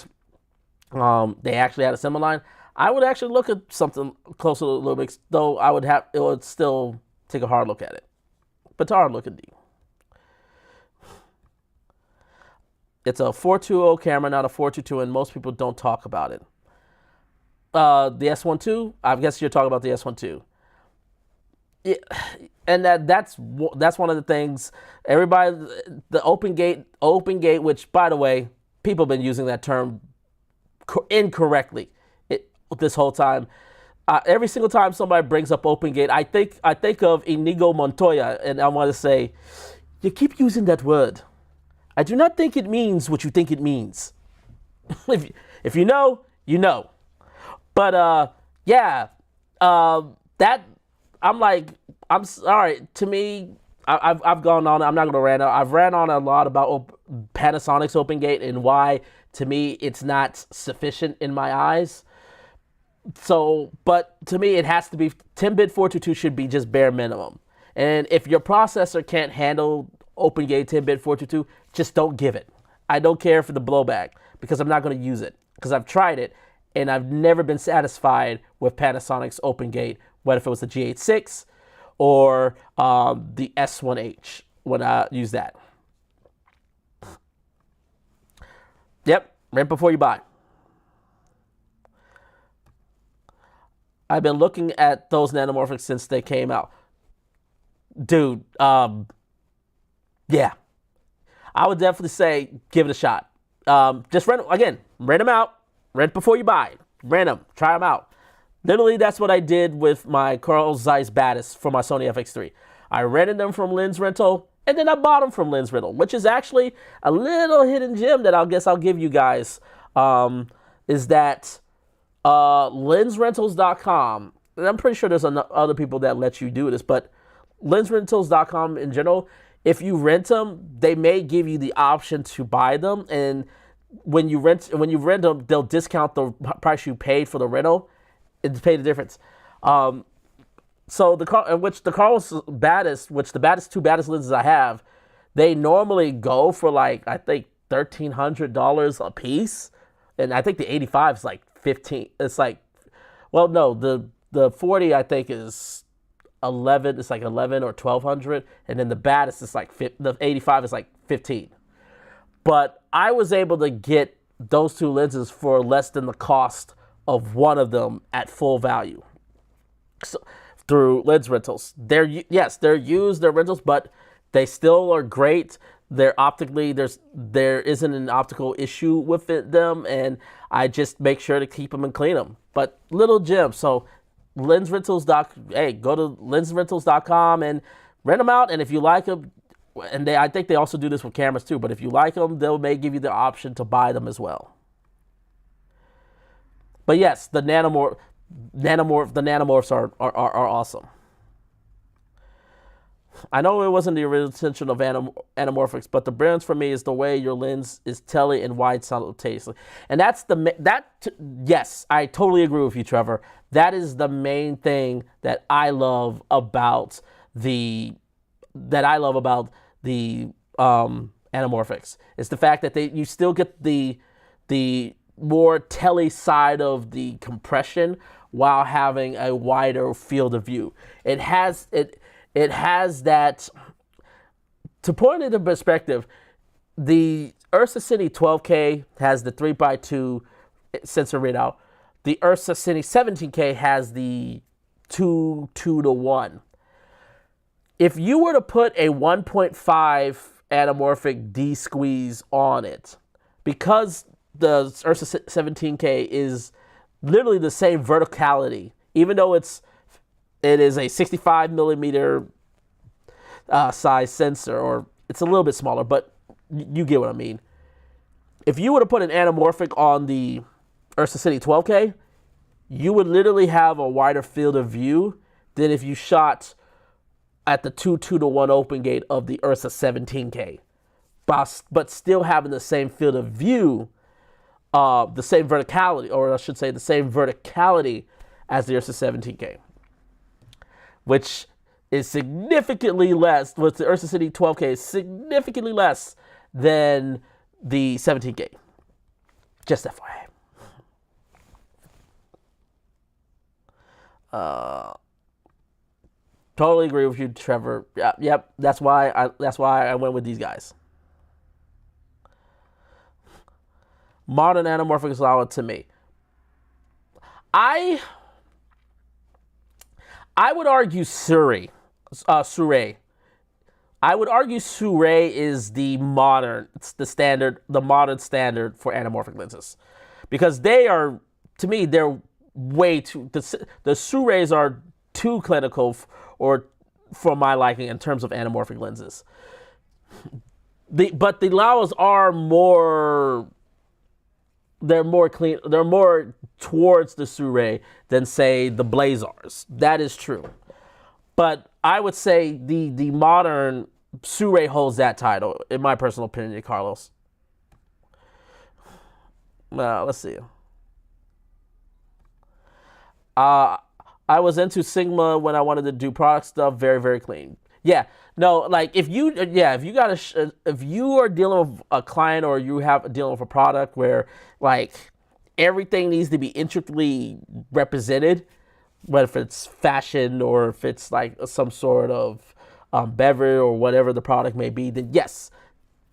Speaker 1: they actually had a cinema line, I would actually look at something closer to Lumix. Though it would still take a hard look at it. But hard look indeed. It's a 420 camera, not a 422, and most people don't talk about it. The S12, I guess you're talking about the S12. Yeah, and that's one of the things everybody, the open gate, which by the way, people have been using that term incorrectly this whole time. Every single time somebody brings up open gate, I think of Inigo Montoya, and I want to say, you keep using that word. I do not think it means what you think it means. if you know, you know. But that I'm sorry. To me, I've gone on. I'm not going to rant. I've ran on a lot about Panasonic's Open Gate and why, to me, it's not sufficient in my eyes. So, but to me, it has to be 10-bit 422 should be just bare minimum. And if your processor can't handle Open Gate 10-bit 422, just don't give it. I don't care for the blowback because I'm not going to use it because I've tried it and I've never been satisfied with Panasonic's Open Gate, whether if it was the G86 or the S1H when I use that. Yep, rent before you buy. I've been looking at those nanomorphics since they came out. Dude, yeah. I would definitely say give it a shot. Just rent them out. Rent before you buy. Rent them. Try them out. Literally, that's what I did with my Carl Zeiss Batis for my Sony FX3. I rented them from Lens Rental, and then I bought them from Lens Rental, which is actually a little hidden gem that I'll give you guys, is that lensrentals.com, and I'm pretty sure there's other people that let you do this, but lensrentals.com in general, if you rent them, they may give you the option to buy them, and when you rent them, they'll discount the price you paid for the rental and pay the difference. So the Carl's baddest, which the baddest two baddest lenses I have, they normally go for like I think $1,300 a piece, and I think the 85 is like 15. It's like, well, no, the 40 I think is 11. It's like 11 or 1,200, and then the baddest is like the 85 is like 15. But I was able to get those two lenses for less than the cost of one of them at full value. So, through lens rentals. They're used, they're rentals, but they still are great. They're optically there isn't an optical issue with them, and I just make sure to keep them and clean them. But little gem, so go to lensrentals.com and rent them out, and if you like them, and I think they also do this with cameras too, but if you like them, they may give you the option to buy them as well. But yes, the nanomorphs are awesome. I know it wasn't the original intention of anamorphics, but the brilliance for me is the way your lens is tele and wide simultaneously, and yes, I totally agree with you, Trevor. That is the main thing that I love about the anamorphics. It's the fact that you still get the more tele side of the compression while having a wider field of view. It has that. To put it into perspective, the Ursa Cine 12K has the 3x2 sensor readout. The Ursa Cine 17K has the 2:1. If you were to put a 1.5 anamorphic D-squeeze on it, because the Ursa 17K is literally the same verticality, even though it is a 65 millimeter size sensor, or it's a little bit smaller, but you get what I mean. If you were to put an anamorphic on the Ursa Cine 12K, you would literally have a wider field of view than if you shot at the 2:1 open gate of the Ursa 17K, but still having the same field of view, the same verticality, or I should say the same verticality as the Ursa 17K, which is significantly less, with the Ursa Cine 12K is significantly less than the 17K. Just FYI. Totally agree with you, Trevor. Yep. That's why I went with these guys. Modern anamorphic is allowed to me. I would argue Sure. I would argue Sure is the modern standard for anamorphic lenses, because they are, to me, they're way too. The Sures are too clinical, or for my liking, in terms of anamorphic lenses. But the Laowas are more. They're more clean. They're more towards the Sure than, say, the Blazars. That is true. But I would say the modern Sure holds that title, in my personal opinion, Carlos. Let's see. I was into Sigma when I wanted to do product stuff. Very, very clean. Yeah. No, like if you are dealing with a client, or you have dealing with a product where like everything needs to be intricately represented, whether it's fashion or if it's like some sort of beverage or whatever the product may be, then yes,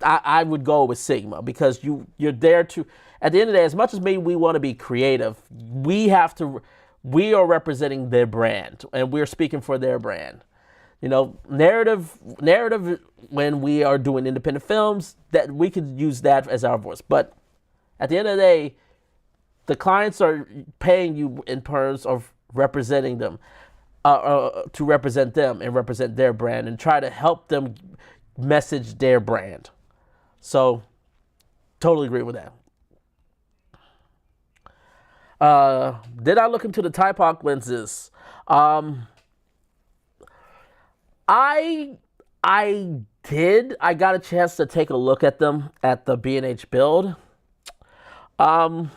Speaker 1: I would go with Sigma, because you're there to, at the end of the day, as much as maybe we want to be creative, we are representing their brand, and we're speaking for their brand. You know, narrative, when we are doing independent films, that we could use that as our voice. But at the end of the day, the clients are paying you in terms of representing them, to represent them and represent their brand and try to help them message their brand. So, totally agree with that. Did I look into the Typoc lenses? I I did. I got a chance to take a look at them at the B&H build. Um,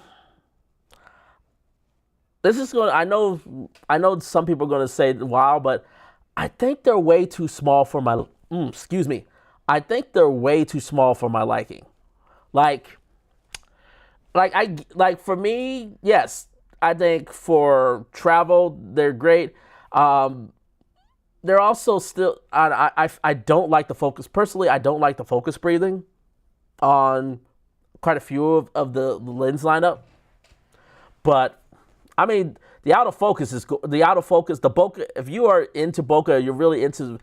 Speaker 1: this is going. I know. Some people are going to say, "Wow," but I think they're way too small for my. Excuse me. I think they're way too small for my liking. Like, like for me, yes. I think for travel, they're great. They're also still. I don't like the focus personally. I don't like the focus breathing on quite a few of the lens lineup. But I mean, the autofocus is the autofocus. The bokeh. If you are into bokeh, you're really into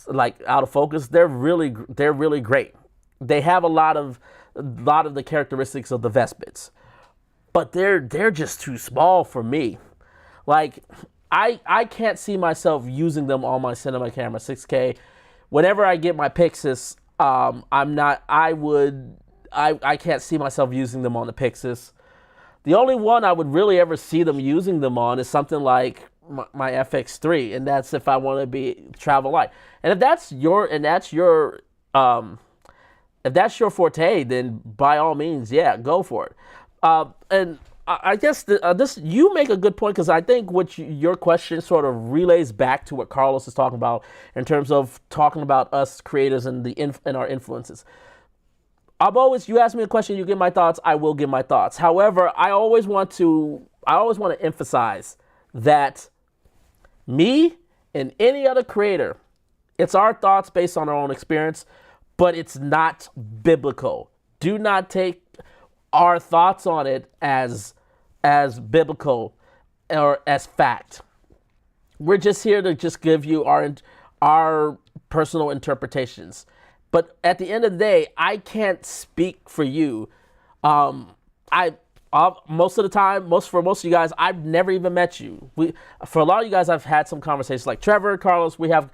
Speaker 1: like autofocus. They're really great. They have a lot of the characteristics of the Vespids, but they're just too small for me. Like I can't see myself using them on my cinema camera 6K. Whenever I get my Pixis, I'm not. I can't see myself using them on the Pixis. The only one I would really ever see them using them on is something like my FX3, and that's if I want to be travel light. And if that's your forte, then by all means, yeah, go for it. And I guess this you make a good point because I think your question sort of relays back to what Carlos is talking about in terms of talking about us creators and and our influences. You ask me a question, you give my thoughts, I will give my thoughts. However, I always want to emphasize that me and any other creator, it's our thoughts based on our own experience, but it's not biblical. Do not take our thoughts on it as biblical or as fact. We're just here to just give you our personal interpretations. But at the end of the day, I can't speak for you. Most of the time, for most of you guys, I've never even met you. For a lot of you guys, I've had some conversations. Like Trevor, Carlos, we have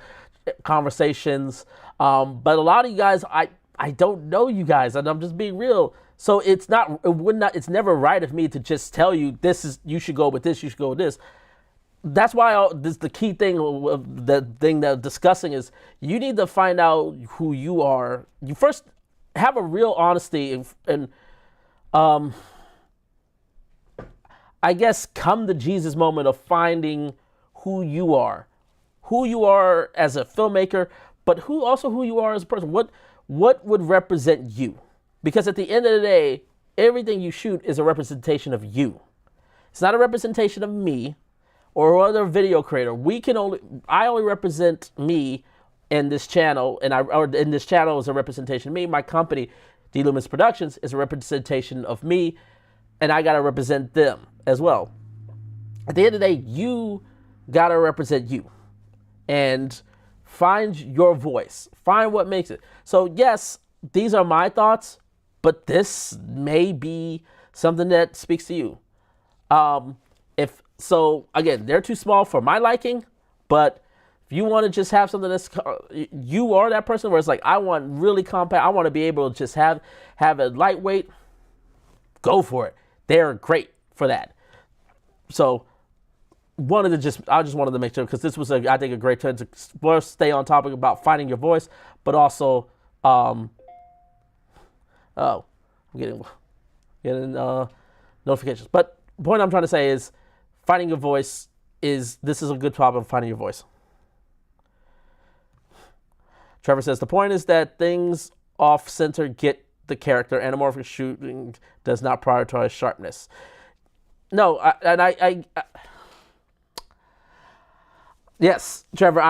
Speaker 1: conversations. But a lot of you guys, I don't know you guys, and I'm just being real. So it's never right of me to just tell you you should go with this, you should go with this. That's why the key thing of the thing that I'm discussing is you need to find out who you are. You first have a real honesty and I guess come to Jesus moment of finding who you are as a filmmaker, but who you are as a person. What would represent you? Because at the end of the day, everything you shoot is a representation of you. It's not a representation of me or other video creator. I only represent me in this channel, and this channel is a representation of me. My company, D Loomis Productions, is a representation of me, and I gotta represent them as well. At the end of the day, you gotta represent you, and find your voice. Find what makes it. So yes, these are my thoughts, but this may be something that speaks to you. Again, they're too small for my liking, but if you want to just have something you are that person where it's like, I want really compact, I want to be able to just have it lightweight, go for it. They're great for that. So I just wanted to make sure, because this was I think a great trend to first stay on topic about finding your voice, but also I'm getting notifications. But the point I'm trying to say is finding your voice this is a good topic of finding your voice. Trevor says the point is that things off center get the character. Anamorphic shooting does not prioritize sharpness. No, yes, Trevor,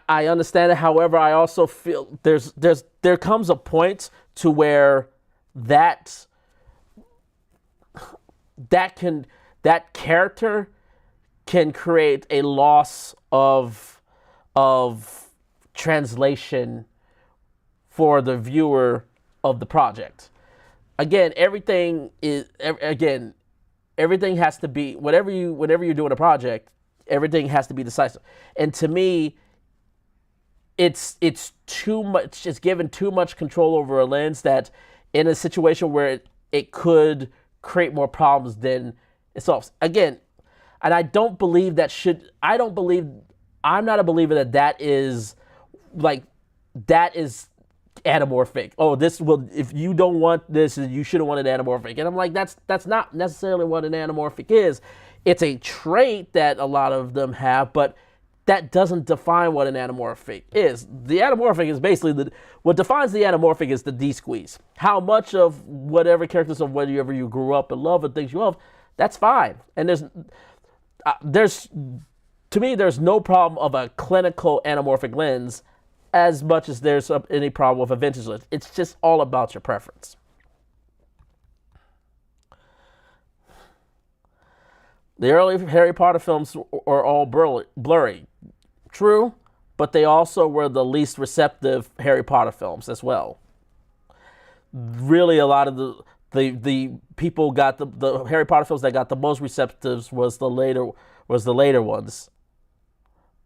Speaker 1: I understand it. However, I also feel there comes a point to where that character can create a loss of translation for the viewer of the project. Again, everything has to be whenever you're doing a project, everything has to be decisive. And to me, it's too much. It's given too much control over a lens that, in a situation where it could create more problems than it solves. Again, and I don't believe I'm not a believer that is like that is anamorphic. Oh, this will, if you don't want this, you should have wanted anamorphic. And I'm like, that's not necessarily what an anamorphic is. It's a trait that a lot of them have, but that doesn't define what an anamorphic is. The anamorphic is basically what defines the anamorphic is the D-squeeze. How much of whatever characters of whatever you grew up and love and things you love, that's fine. And there's to me, there's no problem of a clinical anamorphic lens as much as there's any problem with a vintage lens. It's just all about your preference. The early Harry Potter films are all blurry. True, but they also were the least receptive Harry Potter films as well. Really, a lot of the people got the Harry Potter films that got the most receptives was the later ones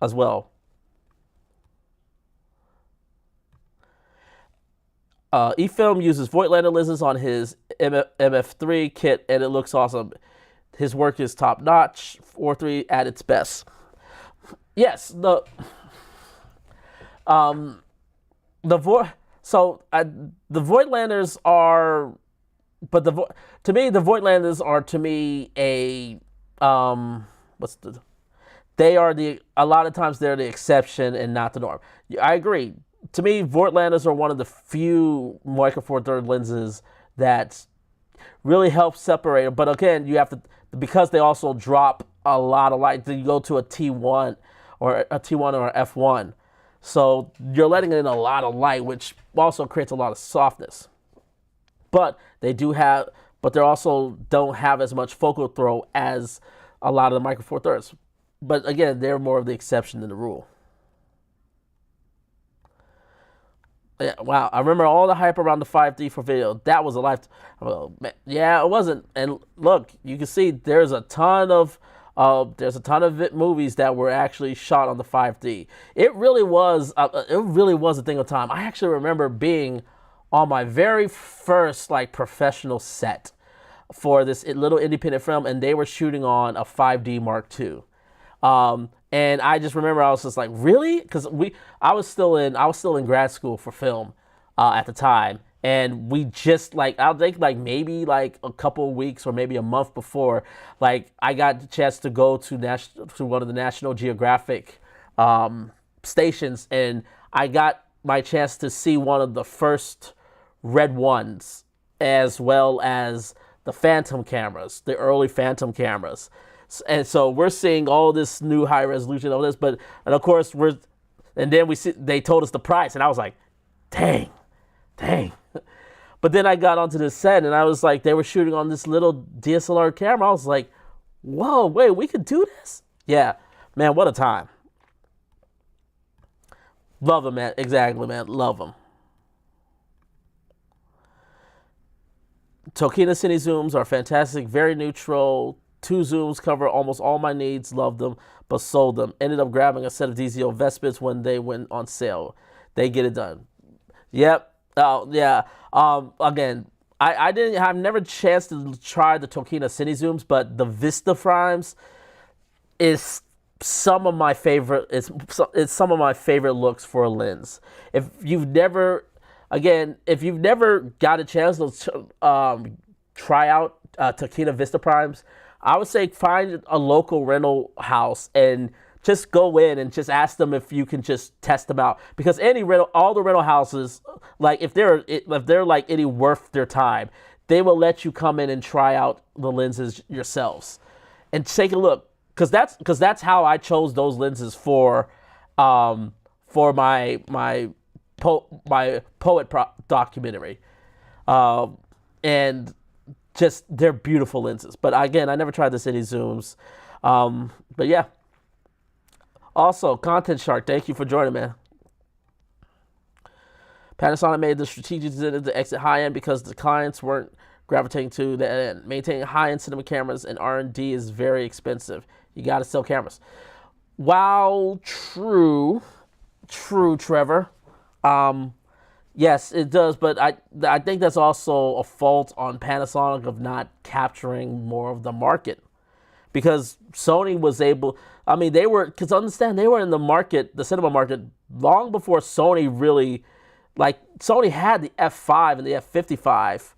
Speaker 1: as well. eFilm uses Voigtlander lenses on his MF3 kit, and it looks awesome. His work is top notch, 4.3 at its best. Yes, the Voigtlanders are, but to me the Voigtlanders are they are a lot of times they're the exception and not the norm. I agree. To me, Voigtlanders are one of the few Micro Four Thirds lenses that really help separate them. But again, you have to, because they also drop a lot of light. You go to a T1 or a F1, so you're letting in a lot of light, which also creates a lot of softness. But they also don't have as much focal throw as a lot of the Micro Four Thirds. But again, they're more of the exception than the rule. Yeah, wow, I remember all the hype around the 5D for video. That was a life. Well, yeah, it wasn't. And look, you can see there's a ton of movies that were actually shot on the 5D. It really was a thing of time. I actually remember being on my very first professional set for this little independent film, and they were shooting on a 5D Mark II. And I just remember I was just like, really? Because I was still in grad school for film at the time, and we just I'll think maybe a couple of weeks or maybe a month before, I got the chance to go to one of the National Geographic stations, and I got my chance to see one of the first Red Ones, as well as the Phantom cameras, the early Phantom cameras. And so we're seeing all this new high resolution, all this, and of course they told us the price, and I was like, dang. But then I got onto this set, and I was like, they were shooting on this little DSLR camera. I was like, whoa, wait, we could do this? Yeah, man, what a time. Love them, man. Exactly, man. Love them. Tokina Cine zooms are fantastic, very neutral. 2 zooms cover almost all my needs. Loved them, but sold them. Ended up grabbing a set of DZO Vespids when they went on sale. They get it done. Yep. Oh, yeah. Again, I've never chance to try the Tokina Cine zooms, but the Vista Primes is some of my favorite. It's some of my favorite looks for a lens. If you've never got a chance to try out Tokina Vista Primes, I would say find a local rental house and just go in and just ask them if you can just test them out. Because all the rental houses, if they're any worth their time, they will let you come in and try out the lenses yourselves and take a look. Because that's how I chose those lenses for my poet documentary, and just they're beautiful lenses. But again, I never tried the Cine zooms. But yeah. Also, Content Shark, thank you for joining, man. Panasonic made the strategic decision to exit high-end because the clients weren't gravitating to that end. Maintaining high-end cinema cameras and R&D is very expensive. You got to sell cameras. While true, Trevor. Yes, it does, but I think that's also a fault on Panasonic of not capturing more of the market. because Sony was able. I mean, they were, because understand, they were in the market, the cinema market, long before Sony really, like, Sony had the F5 and the F55,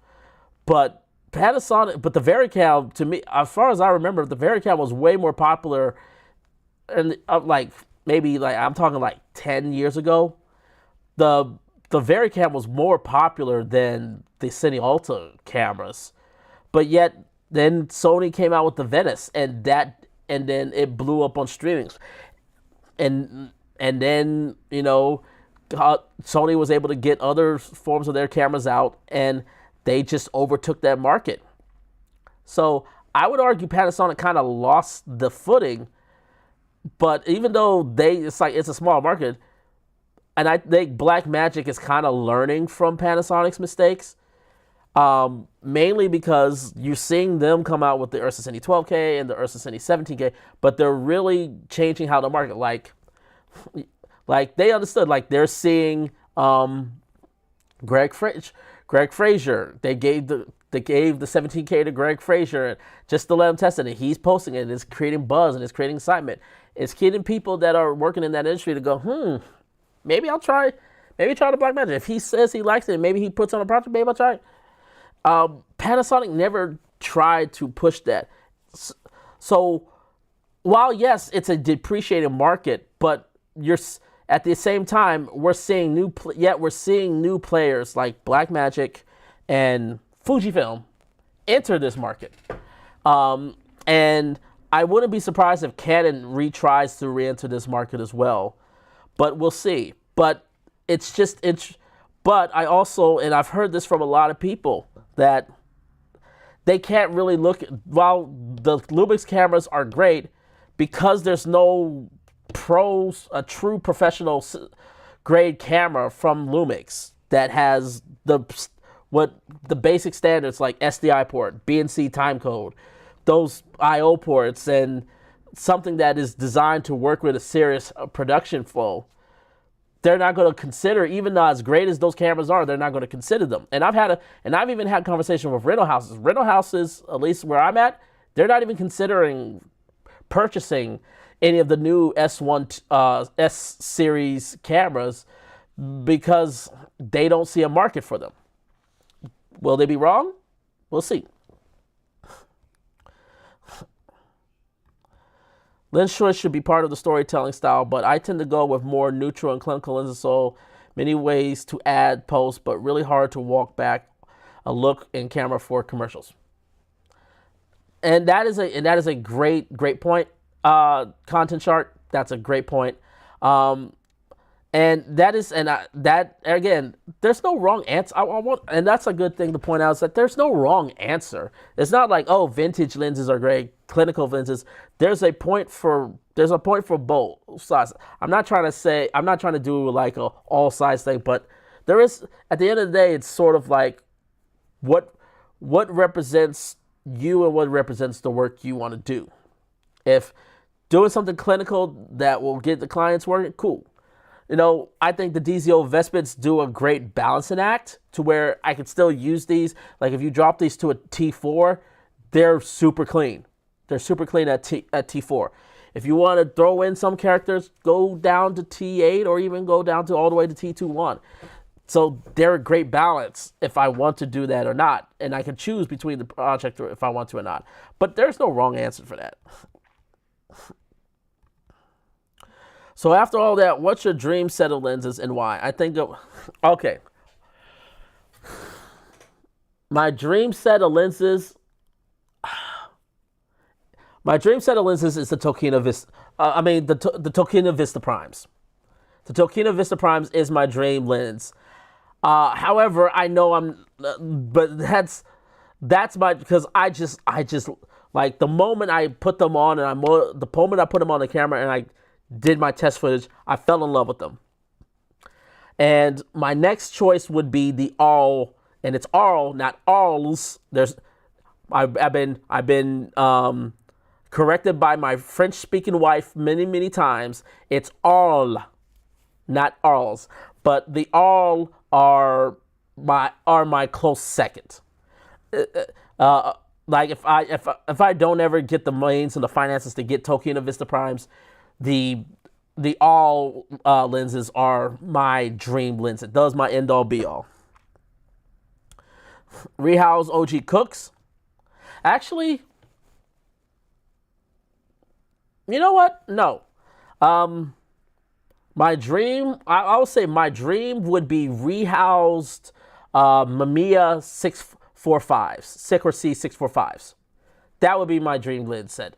Speaker 1: but Panasonic, but the Varicam, to me, as far as I remember, the Varicam was way more popular, and like, maybe, like, I'm talking like 10 years ago. The Varicam was more popular than the Cine Alta cameras, but yet then Sony came out with the Venice, and then it blew up on streamings, and then Sony was able to get other forms of their cameras out, and they just overtook that market. So I would argue Panasonic kind of lost the footing, but even though it's a small market, and I think Blackmagic is kind of learning from Panasonic's mistakes. Mainly because you're seeing them come out with the Ursa Cine 12K and the Ursa Cine 17K, but they're really changing how the market, like they understood, like they're seeing Greg Fraser. They gave the 17K to Greg Fraser just to let him test it, and he's posting it, and it's creating buzz and it's creating excitement. It's getting people that are working in that industry to go, maybe I'll try. Maybe try the Blackmagic. If he says he likes it, maybe he puts on a project, maybe I'll try it. Panasonic never tried to push that. So while yes, it's a depreciating market, but at the same time we're seeing new players like Blackmagic and Fujifilm enter this market. And I wouldn't be surprised if Canon retries to re-enter this market as well. But we'll see. But but I also, and I've heard this from a lot of people, that they can't really while the Lumix cameras are great, because there's no a true professional grade camera from Lumix that has the basic standards like SDI port, BNC timecode, those I/O ports, and something that is designed to work with a serious production flow. They're not going to consider, even though as great as those cameras are, they're not going to consider them. And I've even had conversations with rental houses. Rental houses, at least where I'm at, they're not even considering purchasing any of the new S series cameras because they don't see a market for them. Will they be wrong? We'll see. Lens choice should be part of the storytelling style, but I tend to go with more neutral and clinical lenses, so many ways to add post, but really hard to walk back a look in camera for commercials. And that is a great point. Content chart, that's a great point. And that again, there's no wrong answer. And that's a good thing to point out, is that there's no wrong answer. It's not like, oh, vintage lenses are great, clinical lenses. There's a point for both sides. I'm not trying to do like a all sides thing, but there is, at the end of the day, it's sort of like what represents you and what represents the work you want to do. If doing something clinical that will get the clients working, cool. I think the DZO Vespids do a great balancing act to where I could still use these. Like if you drop these to a T4, they're super clean. They're super clean at T4. If you want to throw in some characters, go down to T8 or even go down to all the way to T21. So they're a great balance if I want to do that or not. And I can choose between the project if I want to or not. But there's no wrong answer for that. So after all that, what's your dream set of lenses and why? I think, okay. My dream set of lenses is the Tokina Vista. The Tokina Vista Primes. The Tokina Vista Primes is my dream lens. However, I know but that's because I just like the moment I put them on the moment I put them on the camera and I did my test footage, I fell in love with them. And my next choice would be the Arl, and it's Arl, not Arls. I've been corrected by my French-speaking wife many times. It's Arl, not Arls. But the Arl are my close second. like if I don't ever get the means and the finances to get Tokyo Vista Primes, the the all lenses are my dream lens. It does my end all be all. Rehouse OG Cooks. Actually, you know what? No. Um, my dream, I would say my dream would be rehoused Mamiya 645s, Secor 645s. That would be my dream lens set.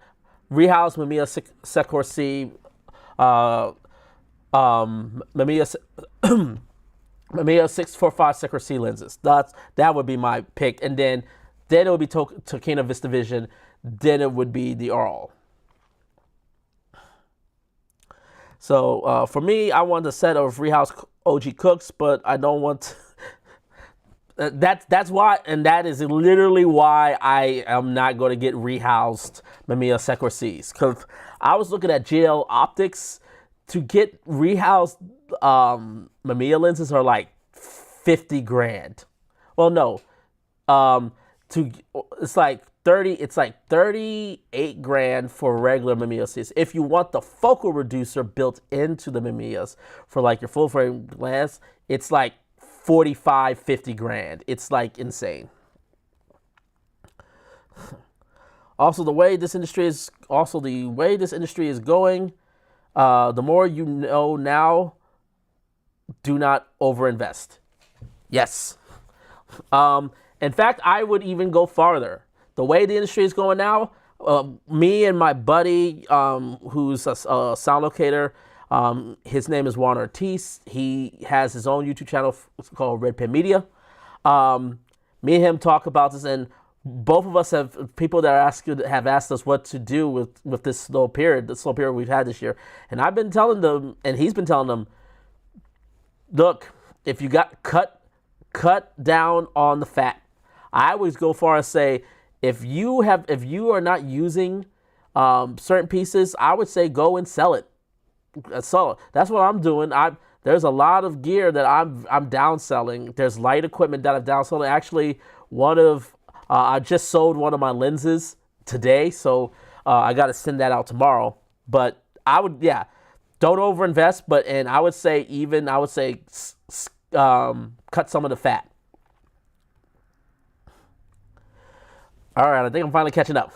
Speaker 1: Rehouse Mamiya Secor uh, Mamiya Mamiya 645 Secor lenses. That would be my pick, and then it would be Tokyo Vista Vision. Then it would be the Arl. So for me, I want a set of Rehouse OG Cooks, but I don't want. That's why, and that is literally why I am not going to get rehoused Mamiya Secor C's. Because I was looking at GL Optics to get rehoused Mamiya lenses are like 50 grand. Well, no, to it's like 30. It's like 38 grand for regular Mamiya C's. If you want the focal reducer built into the Mamiyas for like your full frame glass, it's like 45, 50 grand. It's like insane. Also, the way this industry is going, the more you know now, do not overinvest. Yes. In fact, I would even go farther. The way the industry is going now, me and my buddy, who's a sound locator, his name is Juan Ortiz. He has his own YouTube channel called Red Pen Media. Me and him talk about this, and both of us have people that have asked us what to do with this slow period we've had this year. And I've been telling them, and he's been telling them, look, if you got cut down on the fat. I always go far as say, if you are not using certain pieces, I would say go and sell it. So that's what I'm doing. There's a lot of gear that I'm down selling. There's light equipment that I'm down selling. Actually, I just sold one of my lenses today, so I got to send that out tomorrow. But don't overinvest. And I would say cut some of the fat. All right, I think I'm finally catching up.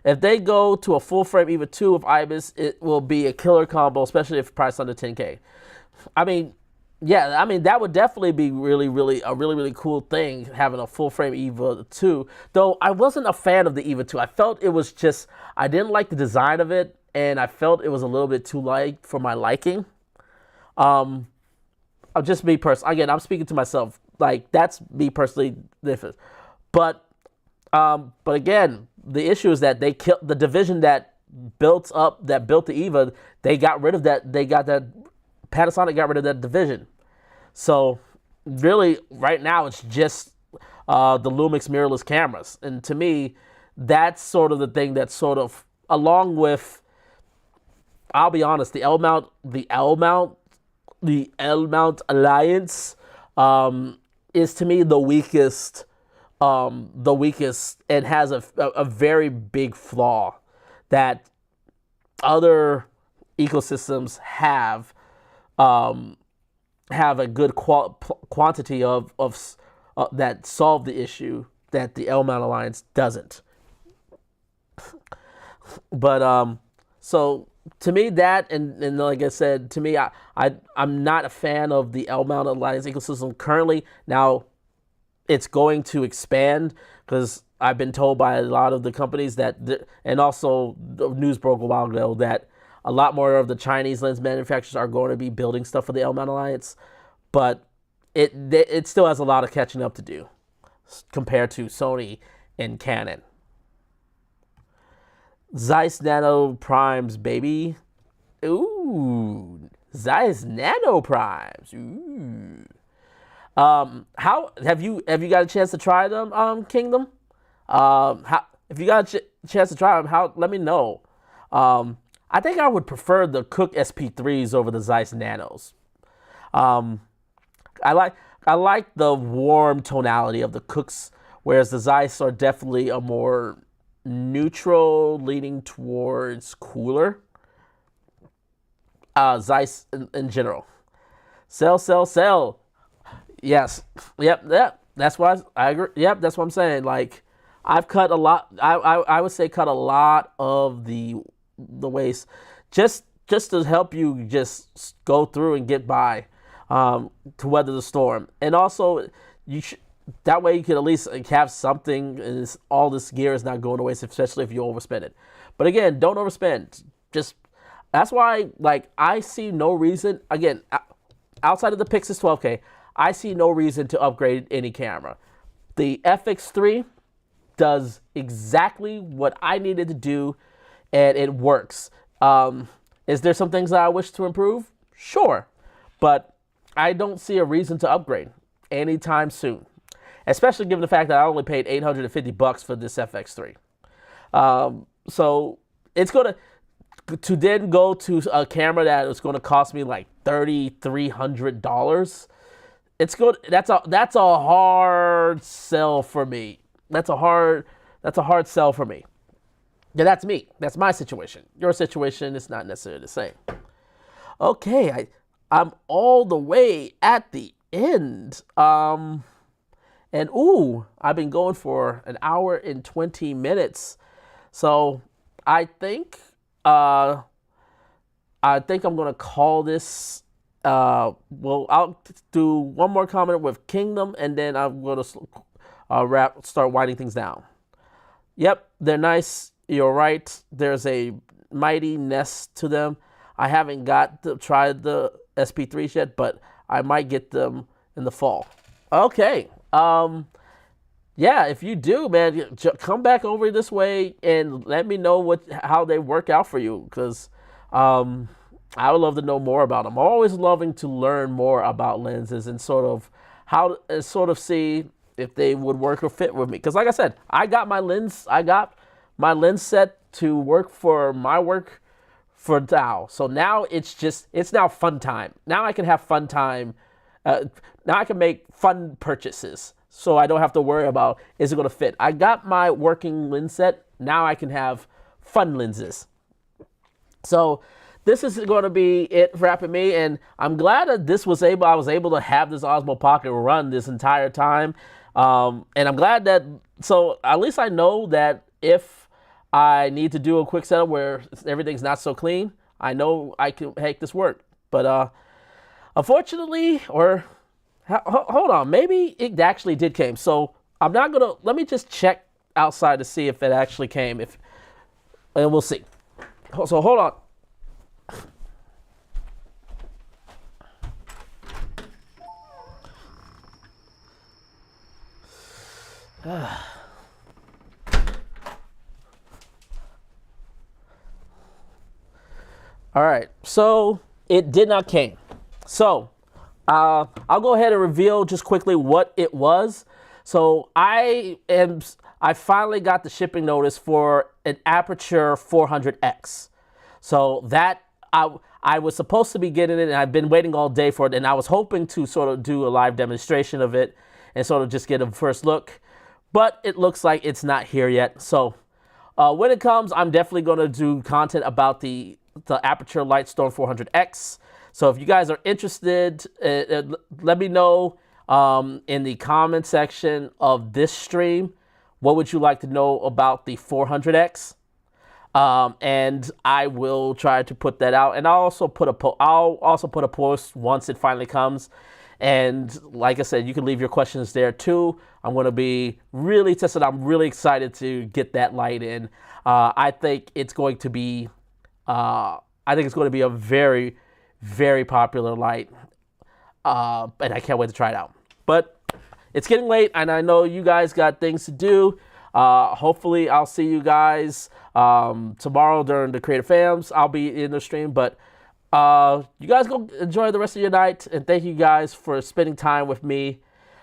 Speaker 1: If they go to a full frame EVA 2 with IBIS, it will be a killer combo, especially if priced under 10K. I mean, that would definitely be really cool thing, having a full frame EVA 2. Though I wasn't a fan of the EVA 2. I felt it was just, I didn't like the design of it, and I felt it was a little bit too light for my liking. Just me personally. Again, I'm speaking to myself. Like, that's me personally different. But again, the issue is that they killed the division that built the EVA. They got rid of that. Panasonic got rid of that division. So really, right now, it's just the Lumix mirrorless cameras. And to me, that's sort of the thing that's sort of, along with, I'll be honest, the L-mount Alliance is to me the weakest, and has a very big flaw that other ecosystems have a good quantity of that solve the issue that the L-mount Alliance doesn't. But so to me that, and like I said, to me I'm not a fan of the L-mount Alliance ecosystem currently. Now, it's going to expand because I've been told by a lot of the companies and also the news broke a while ago that a lot more of the Chinese lens manufacturers are going to be building stuff for the L-mount Alliance, but it still has a lot of catching up to do compared to Sony and Canon. Zeiss Nano Primes, baby. Ooh, Zeiss Nano Primes. Ooh. How have you got a chance to try them, Kingdom? If you got a chance to try them, let me know. I think I would prefer the Cook SP3s over the Zeiss Nanos. I like the warm tonality of the Cook's whereas the Zeiss are definitely a more neutral, leaning towards cooler. Zeiss in general. Sell, sell, sell. Yes. Yep. That's why I agree. Yep, that's what I'm saying. Like, I've cut a lot. I would say cut a lot of the waste, just to help you just go through and get by, to weather the storm. And also, that way you can at least have something, and all this gear is not going to waste, especially if you overspend it. But again, don't overspend. Just that's why, like, I see no reason. Again, outside of the Pixis 12K, I see no reason to upgrade any camera. The FX3 does exactly what I needed to do, and it works. Is there some things that I wish to improve? Sure, but I don't see a reason to upgrade anytime soon, especially given the fact that I only paid $850 for this FX3. So it's going to then go to a camera that is going to cost me like $3,300. It's good. That's a hard sell for me. That's a hard sell for me. Yeah, that's me. That's my situation. Your situation is not necessarily the same. Okay, I'm all the way at the end. And I've been going for an hour and 20 minutes. So I think I'm gonna call this. Well, I'll do one more comment with Kingdom, and then I'm gonna start winding things down. Yep, they're nice. You're right. There's a mighty nest to them. I haven't tried the SP3s yet, but I might get them in the fall. Okay. Yeah, if you do, man, come back over this way and let me know how they work out for you, because I would love to know more about them. I'm always loving to learn more about lenses and sort of see if they would work or fit with me. Because like I said, I got my lens set to work for my work for now. So now it's now fun time. Now I can have fun time. Now I can make fun purchases. So I don't have to worry about, is it going to fit? I got my working lens set. Now I can have fun lenses. So this is going to be it wrapping me, and I'm glad that I was able to have this Osmo Pocket run this entire time. And I'm glad that, so at least I know that if I need to do a quick setup where everything's not so clean, I know I can make this work. But unfortunately, hold on, maybe it actually did came. So let me just check outside to see if it actually came, and we'll see. So hold on. All right, so it did not came. So I'll go ahead and reveal just quickly what it was. So I finally got the shipping notice for an Aperture 400X. So that I was supposed to be getting it, and I've been waiting all day for it, and I was hoping to sort of do a live demonstration of it and sort of just get a first look. But it looks like it's not here yet. So when it comes, I'm definitely going to do content about the Aperture Lightstorm 400X. So if you guys are interested, let me know in the comment section of this stream, what would you like to know about the 400X? And I will try to put that out. And I'll also put a post once it finally comes. And like I said, you can leave your questions there too. I'm going to be really tested. I'm really excited to get that light in. I think it's going to be a very, very popular light. And I can't wait to try it out. But it's getting late, and I know you guys got things to do. Hopefully I'll see you guys tomorrow during the Creative Fams. I'll be in the stream, but you guys go enjoy the rest of your night, and thank you guys for spending time with me.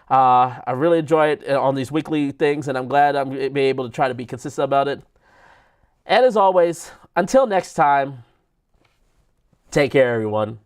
Speaker 1: I really enjoy it on these weekly things, and I'm glad I'm be able to try to be consistent about it. And as always, until next time, take care, everyone.